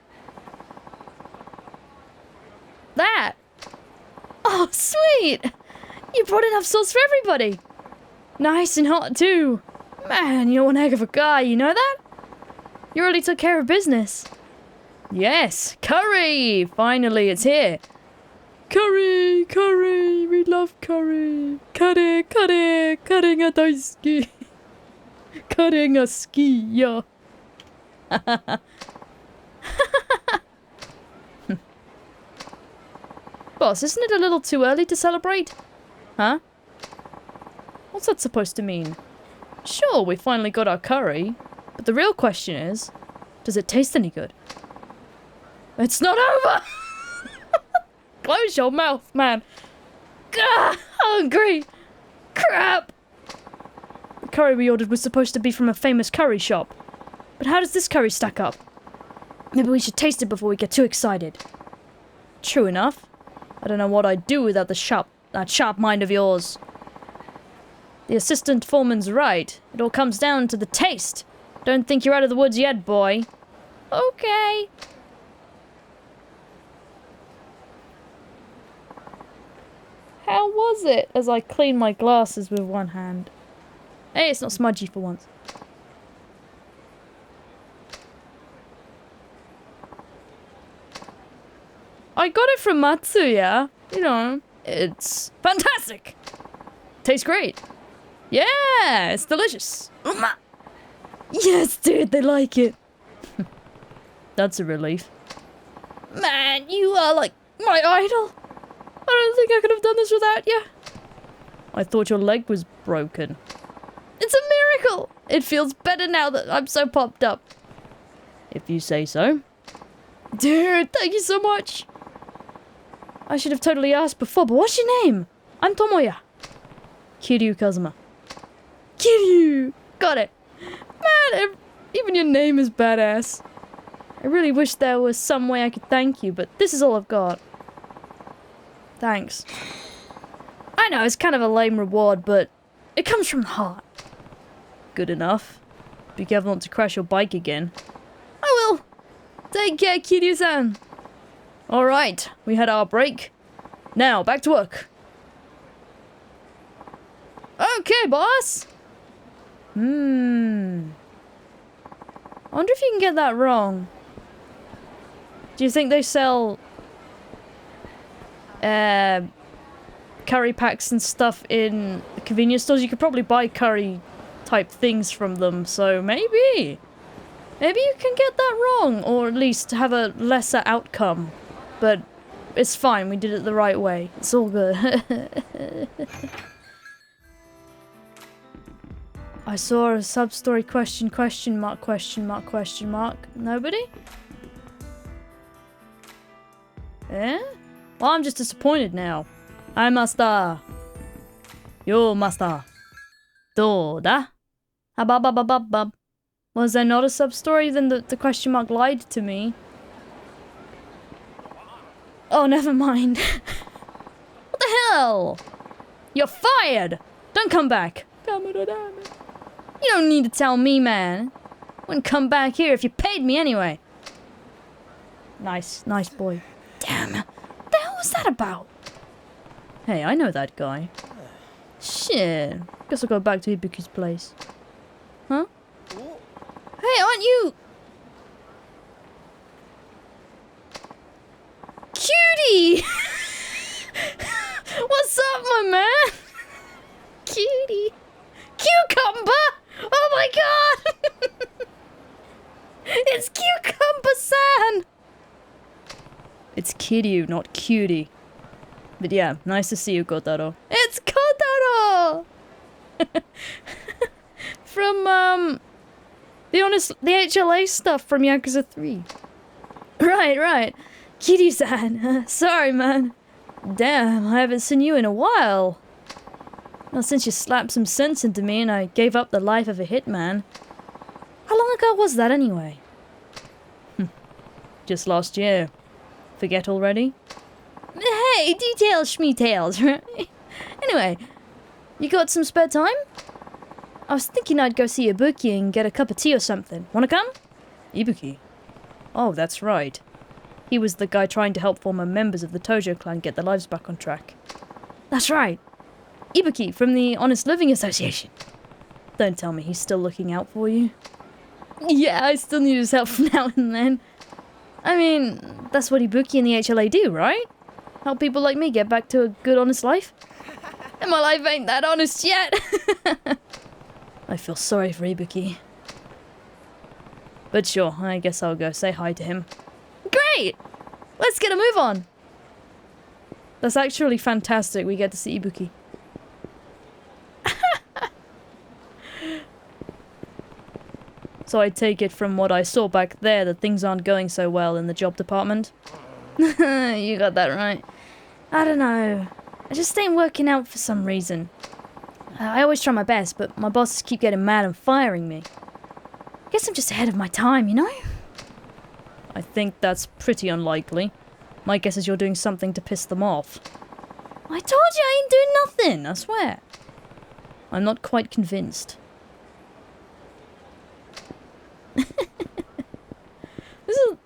That! Oh, sweet! You brought enough sauce for everybody! Nice and hot, too! Man, you're one heck of a guy, you know that? You really took care of business. Yes, curry! Finally, it's here. Curry, curry, we love curry. Curry, curry, curryが大好き. Curryが好きよ. Boss, isn't it a little too early to celebrate? Huh? What's that supposed to mean? Sure, we finally got our curry, but the real question is, does it taste any good? It's not over! Close your mouth, man. Gah! Hungry! Crap! The curry we ordered was supposed to be from a famous curry shop. But how does this curry stack up? Maybe we should taste it before we get too excited. True enough. I don't know what I'd do without that sharp mind of yours. The assistant foreman's right. It all comes down to the taste. Don't think you're out of the woods yet, boy. Okay. How was it? As I clean my glasses with one hand. Hey, it's not smudgy for once. I got it from Matsuya. You know, it's fantastic. Tastes great. Yeah, it's delicious. Yes, dude, they like it. That's a relief. Man, you are like my idol. I don't think I could have done this without you. I thought your leg was broken. It's a miracle. It feels better now that I'm so popped up. If you say so. Dude, thank you so much. I should have totally asked before, but what's your name? I'm Tomoya. Kiryu Kazuma. Kiryu! Got it. Man, even your name is badass. I really wish there was some way I could thank you, but this is all I've got. Thanks. I know, it's kind of a lame reward, but it comes from the heart. Good enough. Be careful not to crash your bike again. I will. Take care, Kiryu-san. Alright, we had our break. Now, back to work. Okay, boss. I wonder if you can get that wrong. Do you think they sell curry packs and stuff in convenience stores? You could probably buy curry type things from them, so maybe you can get that wrong, or at least have a lesser outcome. But it's fine, we did it the right way. It's all good. I saw a sub-story question mark. Nobody? Eh? Well, I'm just disappointed now. I master. Yo, master. Doda? Habababababab. Was there not a sub-story? Then the question mark lied to me. Oh, never mind. What the hell? You're fired! Don't come back. You don't need to tell me, man. Wouldn't come back here if you paid me anyway. Nice boy. Damn. What the hell was that about? Hey, I know that guy. Shit. Guess I'll go back to Ibuki's place. Huh? Hey, aren't you... Cutie! What's up, my man? Cutie. Cucumber! Oh my god! It's Cucumber-san! It's Kiryu, not Cutie. But yeah, nice to see you, Kotaro. It's Kotaro! From, the HLA stuff from Yakuza 3. Right. Kiryu-san. Sorry, man. Damn, I haven't seen you in a while. Well, since you slapped some sense into me and I gave up the life of a hitman. How long ago was that anyway? Just last year. Forget already? Hey, details schmeetails, right? Anyway, you got some spare time? I was thinking I'd go see Ibuki and get a cup of tea or something. Wanna come? Ibuki? Oh, that's right. He was the guy trying to help former members of the Tojo clan get their lives back on track. That's right. Ibuki from the Honest Living Association. Don't tell me he's still looking out for you. Yeah, I still need his help from now and then. I mean, that's what Ibuki and the HLA do, right? Help people like me get back to a good, honest life. And my life ain't that honest yet. I feel sorry for Ibuki. But sure, I guess I'll go say hi to him. Great! Let's get a move on. That's actually fantastic. We get to see Ibuki. So I take it from what I saw back there that things aren't going so well in the job department. You got that right. I don't know. I just ain't working out for some reason. I always try my best, but my bosses keep getting mad and firing me. Guess I'm just ahead of my time, you know? I think that's pretty unlikely. My guess is you're doing something to piss them off. I told you I ain't doing nothing, I swear. I'm not quite convinced. This is...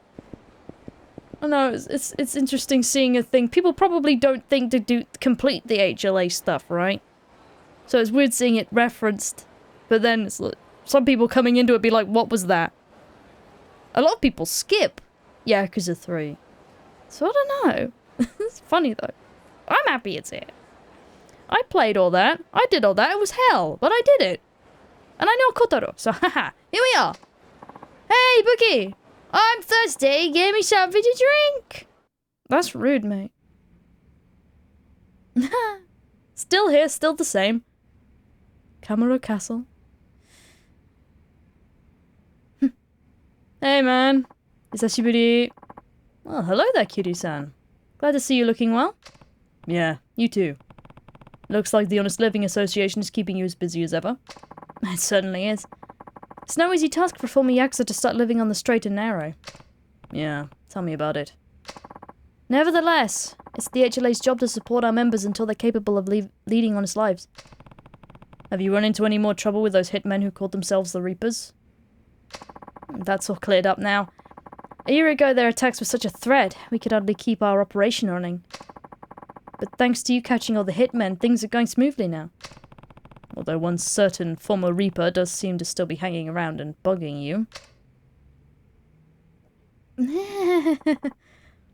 I know, it's interesting seeing a thing. People probably don't think to complete the HLA stuff, right? So it's weird seeing it referenced. But then it's like, some people coming into it be like, what was that? A lot of people skip Yakuza 3. So I don't know. It's funny though. I'm happy it's here. I played all that. I did all that. It was hell, but I did it. And I know Kotaro, so haha. Here we are. Hey, Bookie! I'm thirsty. Give me something to drink. That's rude, mate. Still here, still the same. Kamuro Castle. Hey, man. Isashiburi. Well, hello there, Kiryu-san. Glad to see you looking well. Yeah, you too. Looks like the Honest Living Association is keeping you as busy as ever. It certainly is. It's no easy task for a former Yakuza to start living on the straight and narrow. Yeah, tell me about it. Nevertheless, it's the HLA's job to support our members until they're capable of leading honest lives. Have you run into any more trouble with those hitmen who called themselves the Reapers? That's all cleared up now. A year ago, their attacks were such a threat, we could hardly keep our operation running. But thanks to you catching all the hitmen, things are going smoothly now. Although one certain former Reaper does seem to still be hanging around and bugging you.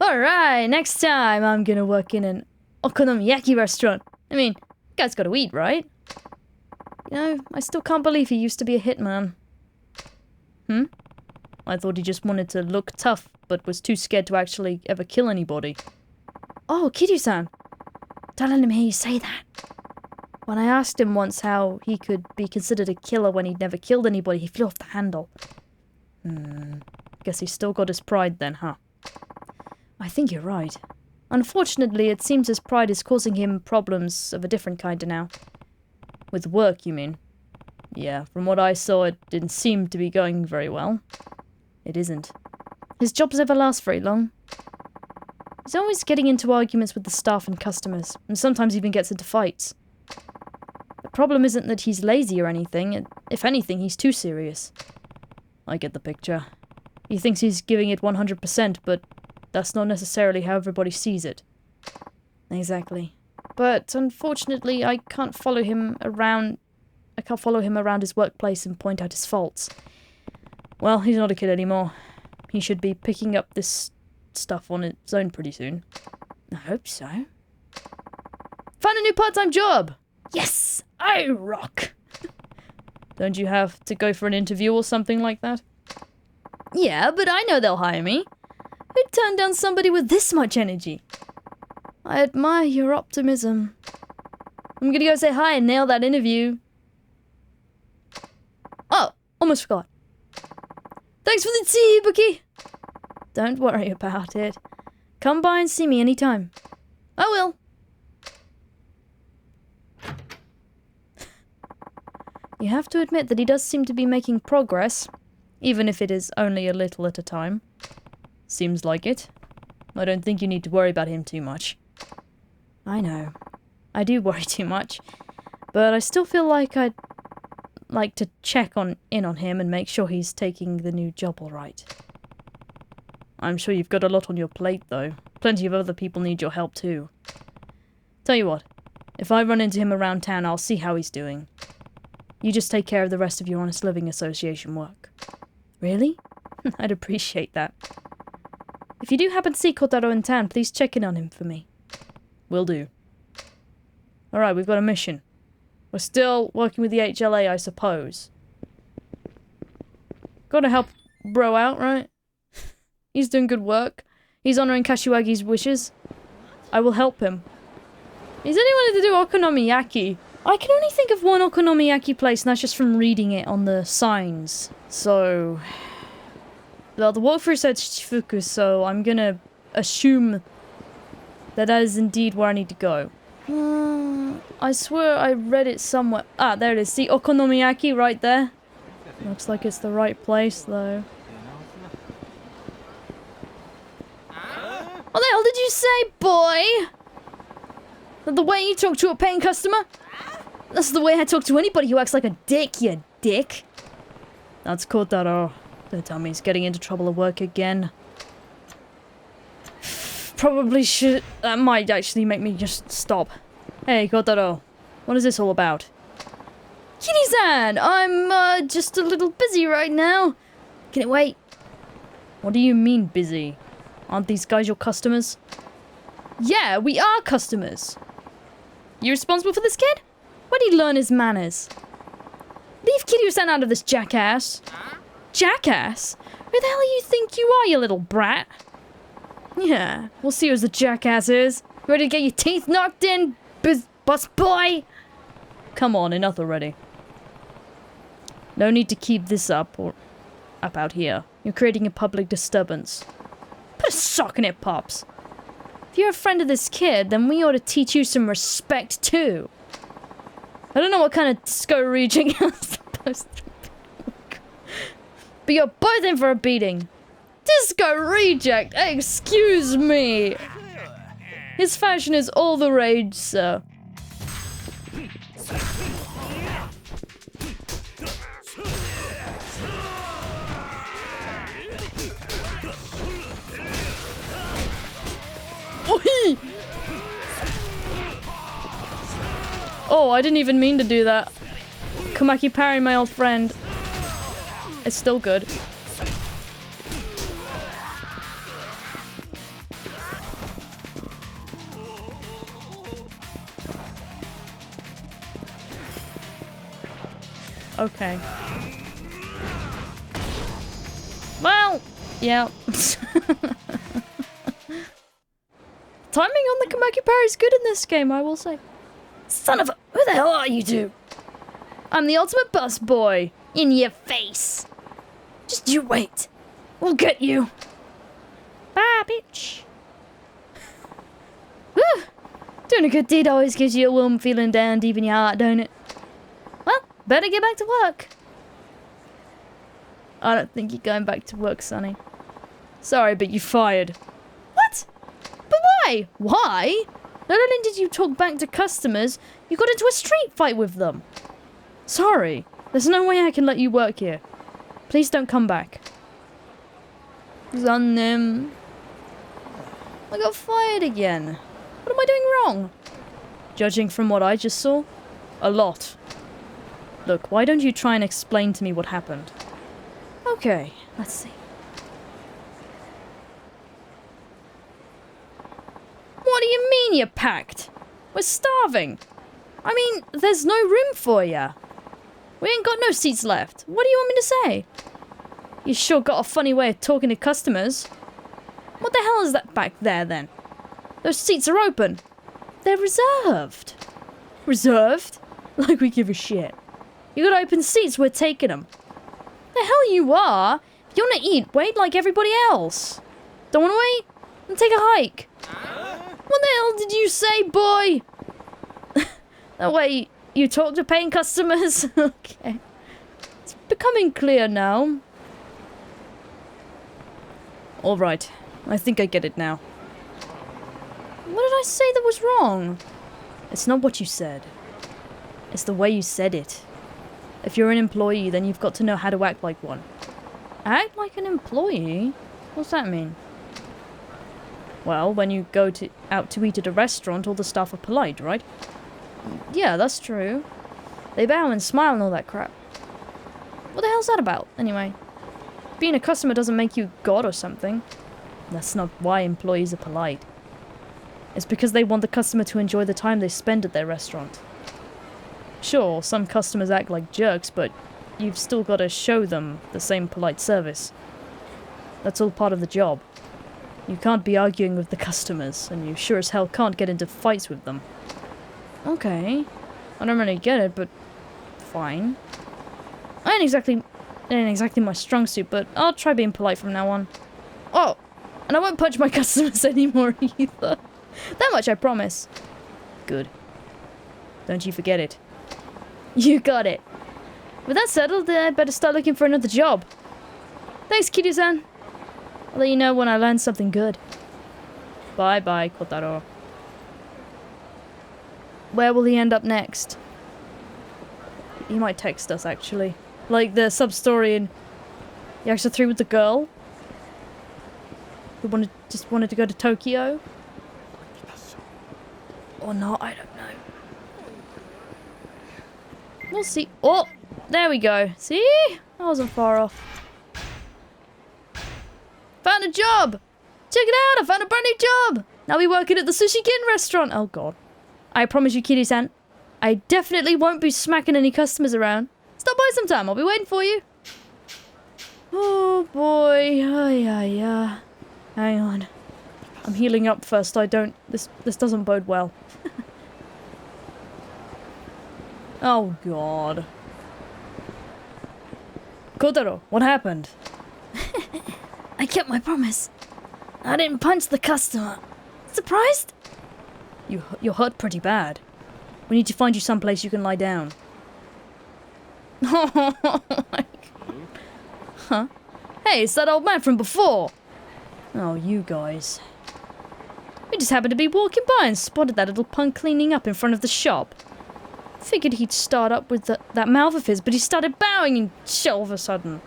Alright, next time I'm gonna work in an okonomiyaki restaurant. I mean, you guys gotta eat, right? You know, I still can't believe he used to be a hitman. I thought he just wanted to look tough, but was too scared to actually ever kill anybody. Oh, Kiryu-san. Don't let him hear you say that. When I asked him once how he could be considered a killer when he'd never killed anybody, he flew off the handle. Guess he's still got his pride then, huh? I think you're right. Unfortunately, it seems his pride is causing him problems of a different kind now. With work, you mean? Yeah, from what I saw, it didn't seem to be going very well. It isn't. His jobs never last very long. He's always getting into arguments with the staff and customers, and sometimes even gets into fights. The problem isn't that he's lazy or anything. If anything, he's too serious. I get the picture. He thinks he's giving it 100%, but that's not necessarily how everybody sees it. Exactly. But unfortunately, I can't follow him around his workplace and point out his faults. Well, he's not a kid anymore. He should be picking up this stuff on its own pretty soon. I hope so. Found a new part-time job! Yes! I rock! Don't you have to go for an interview or something like that? Yeah, but I know they'll hire me. Who'd turn down somebody with this much energy? I admire your optimism. I'm gonna go say hi and nail that interview. Oh, almost forgot. Thanks for the tea, Bookie! Don't worry about it. Come by and see me anytime. I will. You have to admit that he does seem to be making progress, even if it is only a little at a time. Seems like it. I don't think you need to worry about him too much. I know. I do worry too much. But I still feel like I'd like to check in on him and make sure he's taking the new job all right. I'm sure you've got a lot on your plate, though. Plenty of other people need your help, too. Tell you what, if I run into him around town, I'll see how he's doing. You just take care of the rest of your Honest Living Association work. Really? I'd appreciate that. If you do happen to see Kotaro in town, please check in on him for me. Will do. Alright, we've got a mission. We're still working with the HLA, I suppose. Gotta help bro out, right? He's doing good work. He's honouring Kashiwagi's wishes. I will help him. He said he wanted to do okonomiyaki. I can only think of one okonomiyaki place, and that's just from reading it on the signs. So... well, the walkthrough said Shichifuku, so I'm gonna assume that is indeed where I need to go. I swear I read it somewhere. Ah, there it is. See okonomiyaki right there? Looks like it's the right place, though. What the hell did you say, boy? That the way you talk to a paying customer? That's the way I talk to anybody who acts like a dick, you dick. That's Kotaro. Don't tell me he's getting into trouble at work again. Probably should... that might actually make me just stop. Hey, Kotaro. What is this all about? Kitty-san! I'm, just a little busy right now. Can it wait? What do you mean, busy? Aren't these guys your customers? Yeah, we are customers. You responsible for this kid? Where'd he learn his manners? Leave Kiryu-san out of this, jackass. Jackass? Who the hell do you think you are, you little brat? Yeah, we'll see who the jackass is. Ready to get your teeth knocked in, bus boy? Come on, enough already. No need to keep this up out here. You're creating a public disturbance. Put a sock in it, Pops. If you're a friend of this kid, then we ought to teach you some respect, too. I don't know what kind of disco reject you're supposed to be. But you're both in for a beating. Disco reject? Excuse me. His fashion is all the rage, sir. Oh, I didn't even mean to do that. Komaki parry, my old friend. It's still good. Okay. Well, yeah. Timing on the Komaki parry is good in this game, I will say. Son of a... who the hell are you two? I'm the ultimate bus boy. In your face. Just you wait. We'll get you. Bye, bitch. Whew. Doing a good deed always gives you a warm feeling down deep in your heart, don't it? Well, better get back to work. I don't think you're going back to work, Sonny. Sorry, but you're fired. What? But why? Why? Not only did you talk back to customers, you got into a street fight with them. Sorry, there's no way I can let you work here. Please don't come back. Zannem. I got fired again. What am I doing wrong? Judging from what I just saw, a lot. Look, why don't you try and explain to me what happened? Okay, let's see. What do you mean you're packed? We're starving. I mean, there's no room for ya. We ain't got no seats left. What do you want me to say? You sure got a funny way of talking to customers. What the hell is that back there, then? Those seats are open. They're reserved. Reserved? Like we give a shit. You got open seats, we're taking them. The hell you are? If you want to eat, wait like everybody else. Don't want to wait? Then take a hike. What the hell did you say, boy? That way you talk to paying customers? Okay. It's becoming clear now. Alright. I think I get it now. What did I say that was wrong? It's not what you said. It's the way you said it. If you're an employee, then you've got to know how to act like one. Act like an employee? What's that mean? Well, when you go out to eat at a restaurant, all the staff are polite, right? Yeah, that's true. They bow and smile and all that crap. What the hell's that about, anyway? Being a customer doesn't make you God or something. That's not why employees are polite. It's because they want the customer to enjoy the time they spend at their restaurant. Sure, some customers act like jerks, but you've still got to show them the same polite service. That's all part of the job. You can't be arguing with the customers, and you sure as hell can't get into fights with them. Okay. I don't really get it, but fine. It ain't exactly my strong suit, but I'll try being polite from now on. Oh, and I won't punch my customers anymore either. That much I promise. Good. Don't you forget it. You got it. With that settled, I better start looking for another job. Thanks, Kiryu-san. I'll let you know when I learn something good. Bye-bye, Kotaro. Where will he end up next? He might text us, actually. Like the sub-story in Yakuza 3 with the girl. Who just wanted to go to Tokyo. Or not, I don't know. We'll see. Oh, there we go. See? I wasn't far off. Found a job! Check it out, I found a brand new job! Now we working at the Sushi Kin restaurant. Oh god. I promise you, Kiryu-san, I definitely won't be smacking any customers around. Stop by sometime, I'll be waiting for you. Oh boy. Oh yeah. Hang on. I'm healing up first. This doesn't bode well. Oh god. Kotaro, what happened? I kept my promise. I didn't punch the customer. Surprised? You're hurt pretty bad. We need to find you someplace you can lie down. Oh my god. Huh? Hey, it's that old man from before. Oh, you guys. We just happened to be walking by and spotted that little punk cleaning up in front of the shop. Figured he'd start up with that mouth of his, but he started bowing and shit all of a sudden.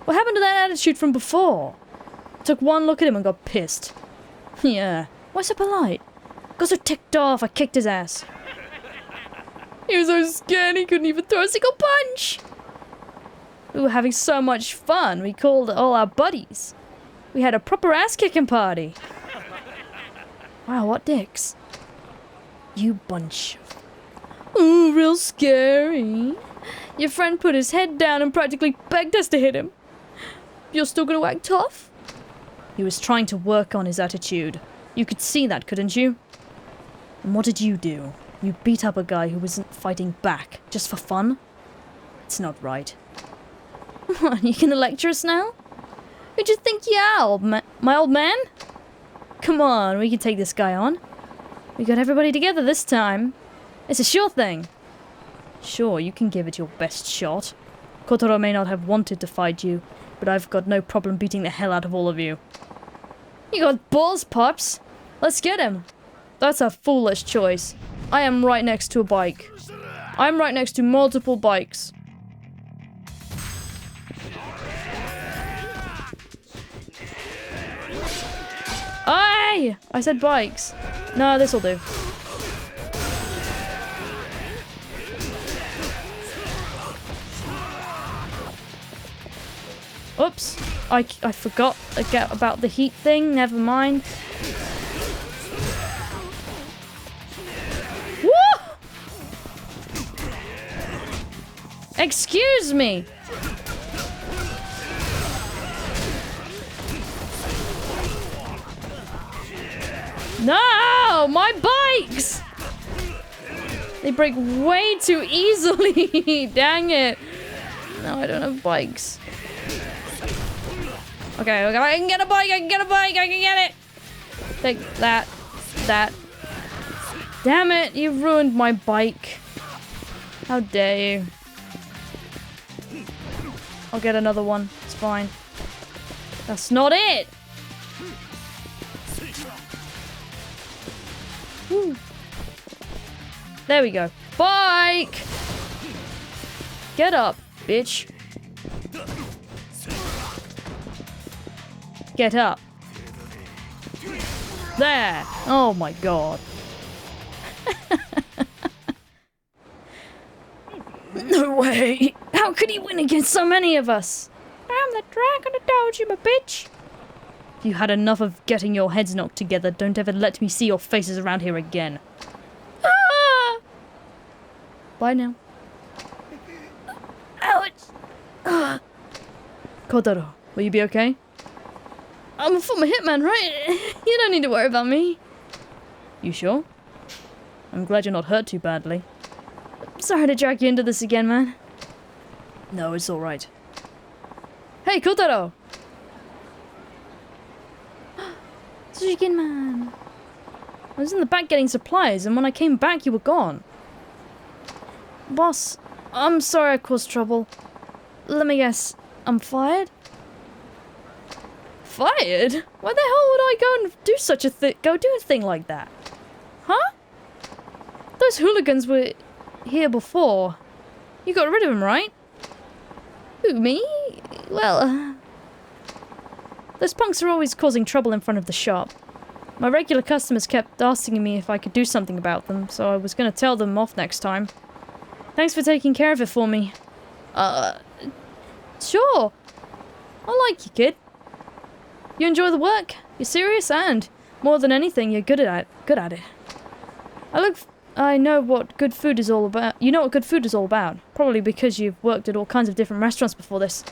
What happened to that attitude from before? Took one look at him and got pissed. Yeah, why so polite? Got so ticked off I kicked his ass. He was so scared he couldn't even throw a single punch. We were having so much fun, we called all our buddies. We had a proper ass-kicking party. Wow, what dicks. You bunch of... Ooh, real scary. Your friend put his head down and practically begged us to hit him. You're still gonna act tough? He was trying to work on his attitude. You could see that, couldn't you? And what did you do? You beat up a guy who wasn't fighting back, just for fun? It's not right. What, you gonna lecture us now? Who'd you think you are, my old man? Come on, we can take this guy on. We got everybody together this time. It's a sure thing. Sure, you can give it your best shot. Kotaro may not have wanted to fight you, but I've got no problem beating the hell out of all of you. You got balls, pups. Let's get him. That's a foolish choice. I am right next to a bike. I'm right next to multiple bikes. Aye! I said bikes. No, this'll do. Oops. I forgot about the heat thing. Never mind. Woo! Excuse me. No! My bikes! They break way too easily. Dang it. No, I don't have bikes. Okay, I can get a bike, I can get it! Take that. Damn it, you ruined my bike. How dare you. I'll get another one, it's fine. That's not it! Woo. There we go. Bike! Get up, bitch. Get up. There! Oh my god. No way! How could he win against so many of us? I'm the dragon of Dojima, bitch! If you had enough of getting your heads knocked together, don't ever let me see your faces around here again. Ah! Bye now. Ouch! Kotaro, will you be okay? I'm a former hitman, right? You don't need to worry about me. You sure? I'm glad you're not hurt too badly. Sorry to drag you into this again, man. No, it's alright. Hey, Kotaro! Sushikin man. I was in the back getting supplies, and when I came back, you were gone. Boss, I'm sorry I caused trouble. Let me guess, I'm fired? Fired? Why the hell would I go and do such a thing? Go do a thing like that? Huh? Those hooligans were here before. You got rid of them, right? Who, me? Well, those punks are always causing trouble in front of the shop. My regular customers kept asking me if I could do something about them, so I was gonna tell them off next time. Thanks for taking care of it for me. Sure. I like you, kid. You enjoy the work, you're serious, and, more than anything, you're good at it. I know what good food is all about. You know what good food is all about. Probably because you've worked at all kinds of different restaurants before this.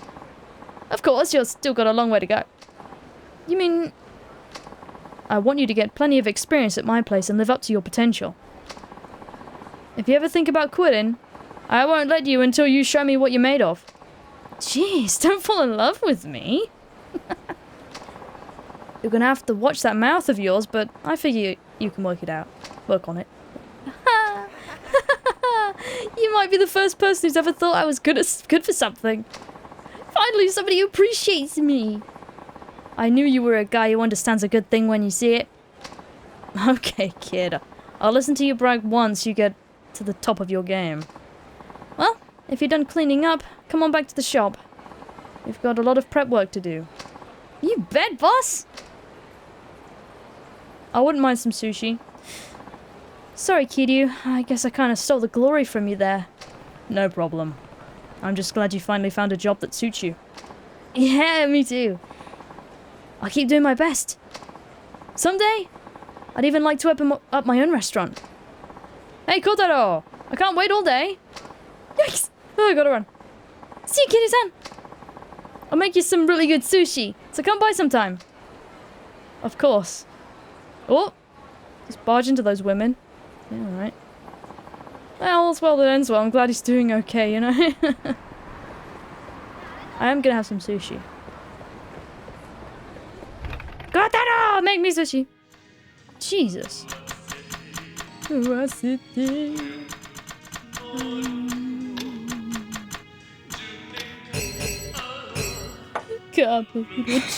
Of course, you've still got a long way to go. You mean... I want you to get plenty of experience at my place and live up to your potential. If you ever think about quitting, I won't let you until you show me what you're made of. Jeez, don't fall in love with me. You're gonna have to watch that mouth of yours, but I figure you can work it out. Work on it. You might be the first person who's ever thought I was good for something. Finally, somebody who appreciates me. I knew you were a guy who understands a good thing when you see it. Okay, kid. I'll listen to you brag once you get to the top of your game. Well, if you're done cleaning up, come on back to the shop. We've got a lot of prep work to do. You bet, boss! I wouldn't mind some sushi. Sorry, Kiryu. I guess I kind of stole the glory from you there. No problem. I'm just glad you finally found a job that suits you. Yeah, me too. I'll keep doing my best. Someday, I'd even like to open up my own restaurant. Hey, Kotaro! I can't wait all day. Yikes! Oh, I gotta run. See you, Kiryu-san! I'll make you some really good sushi, so come by sometime. Of course. Oh! Just barge into those women. Yeah, alright. Well, all's well that ends well. I'm glad he's doing okay, you know? I am gonna have some sushi. Kotaro! Make me sushi! Jesus. Kamurocho.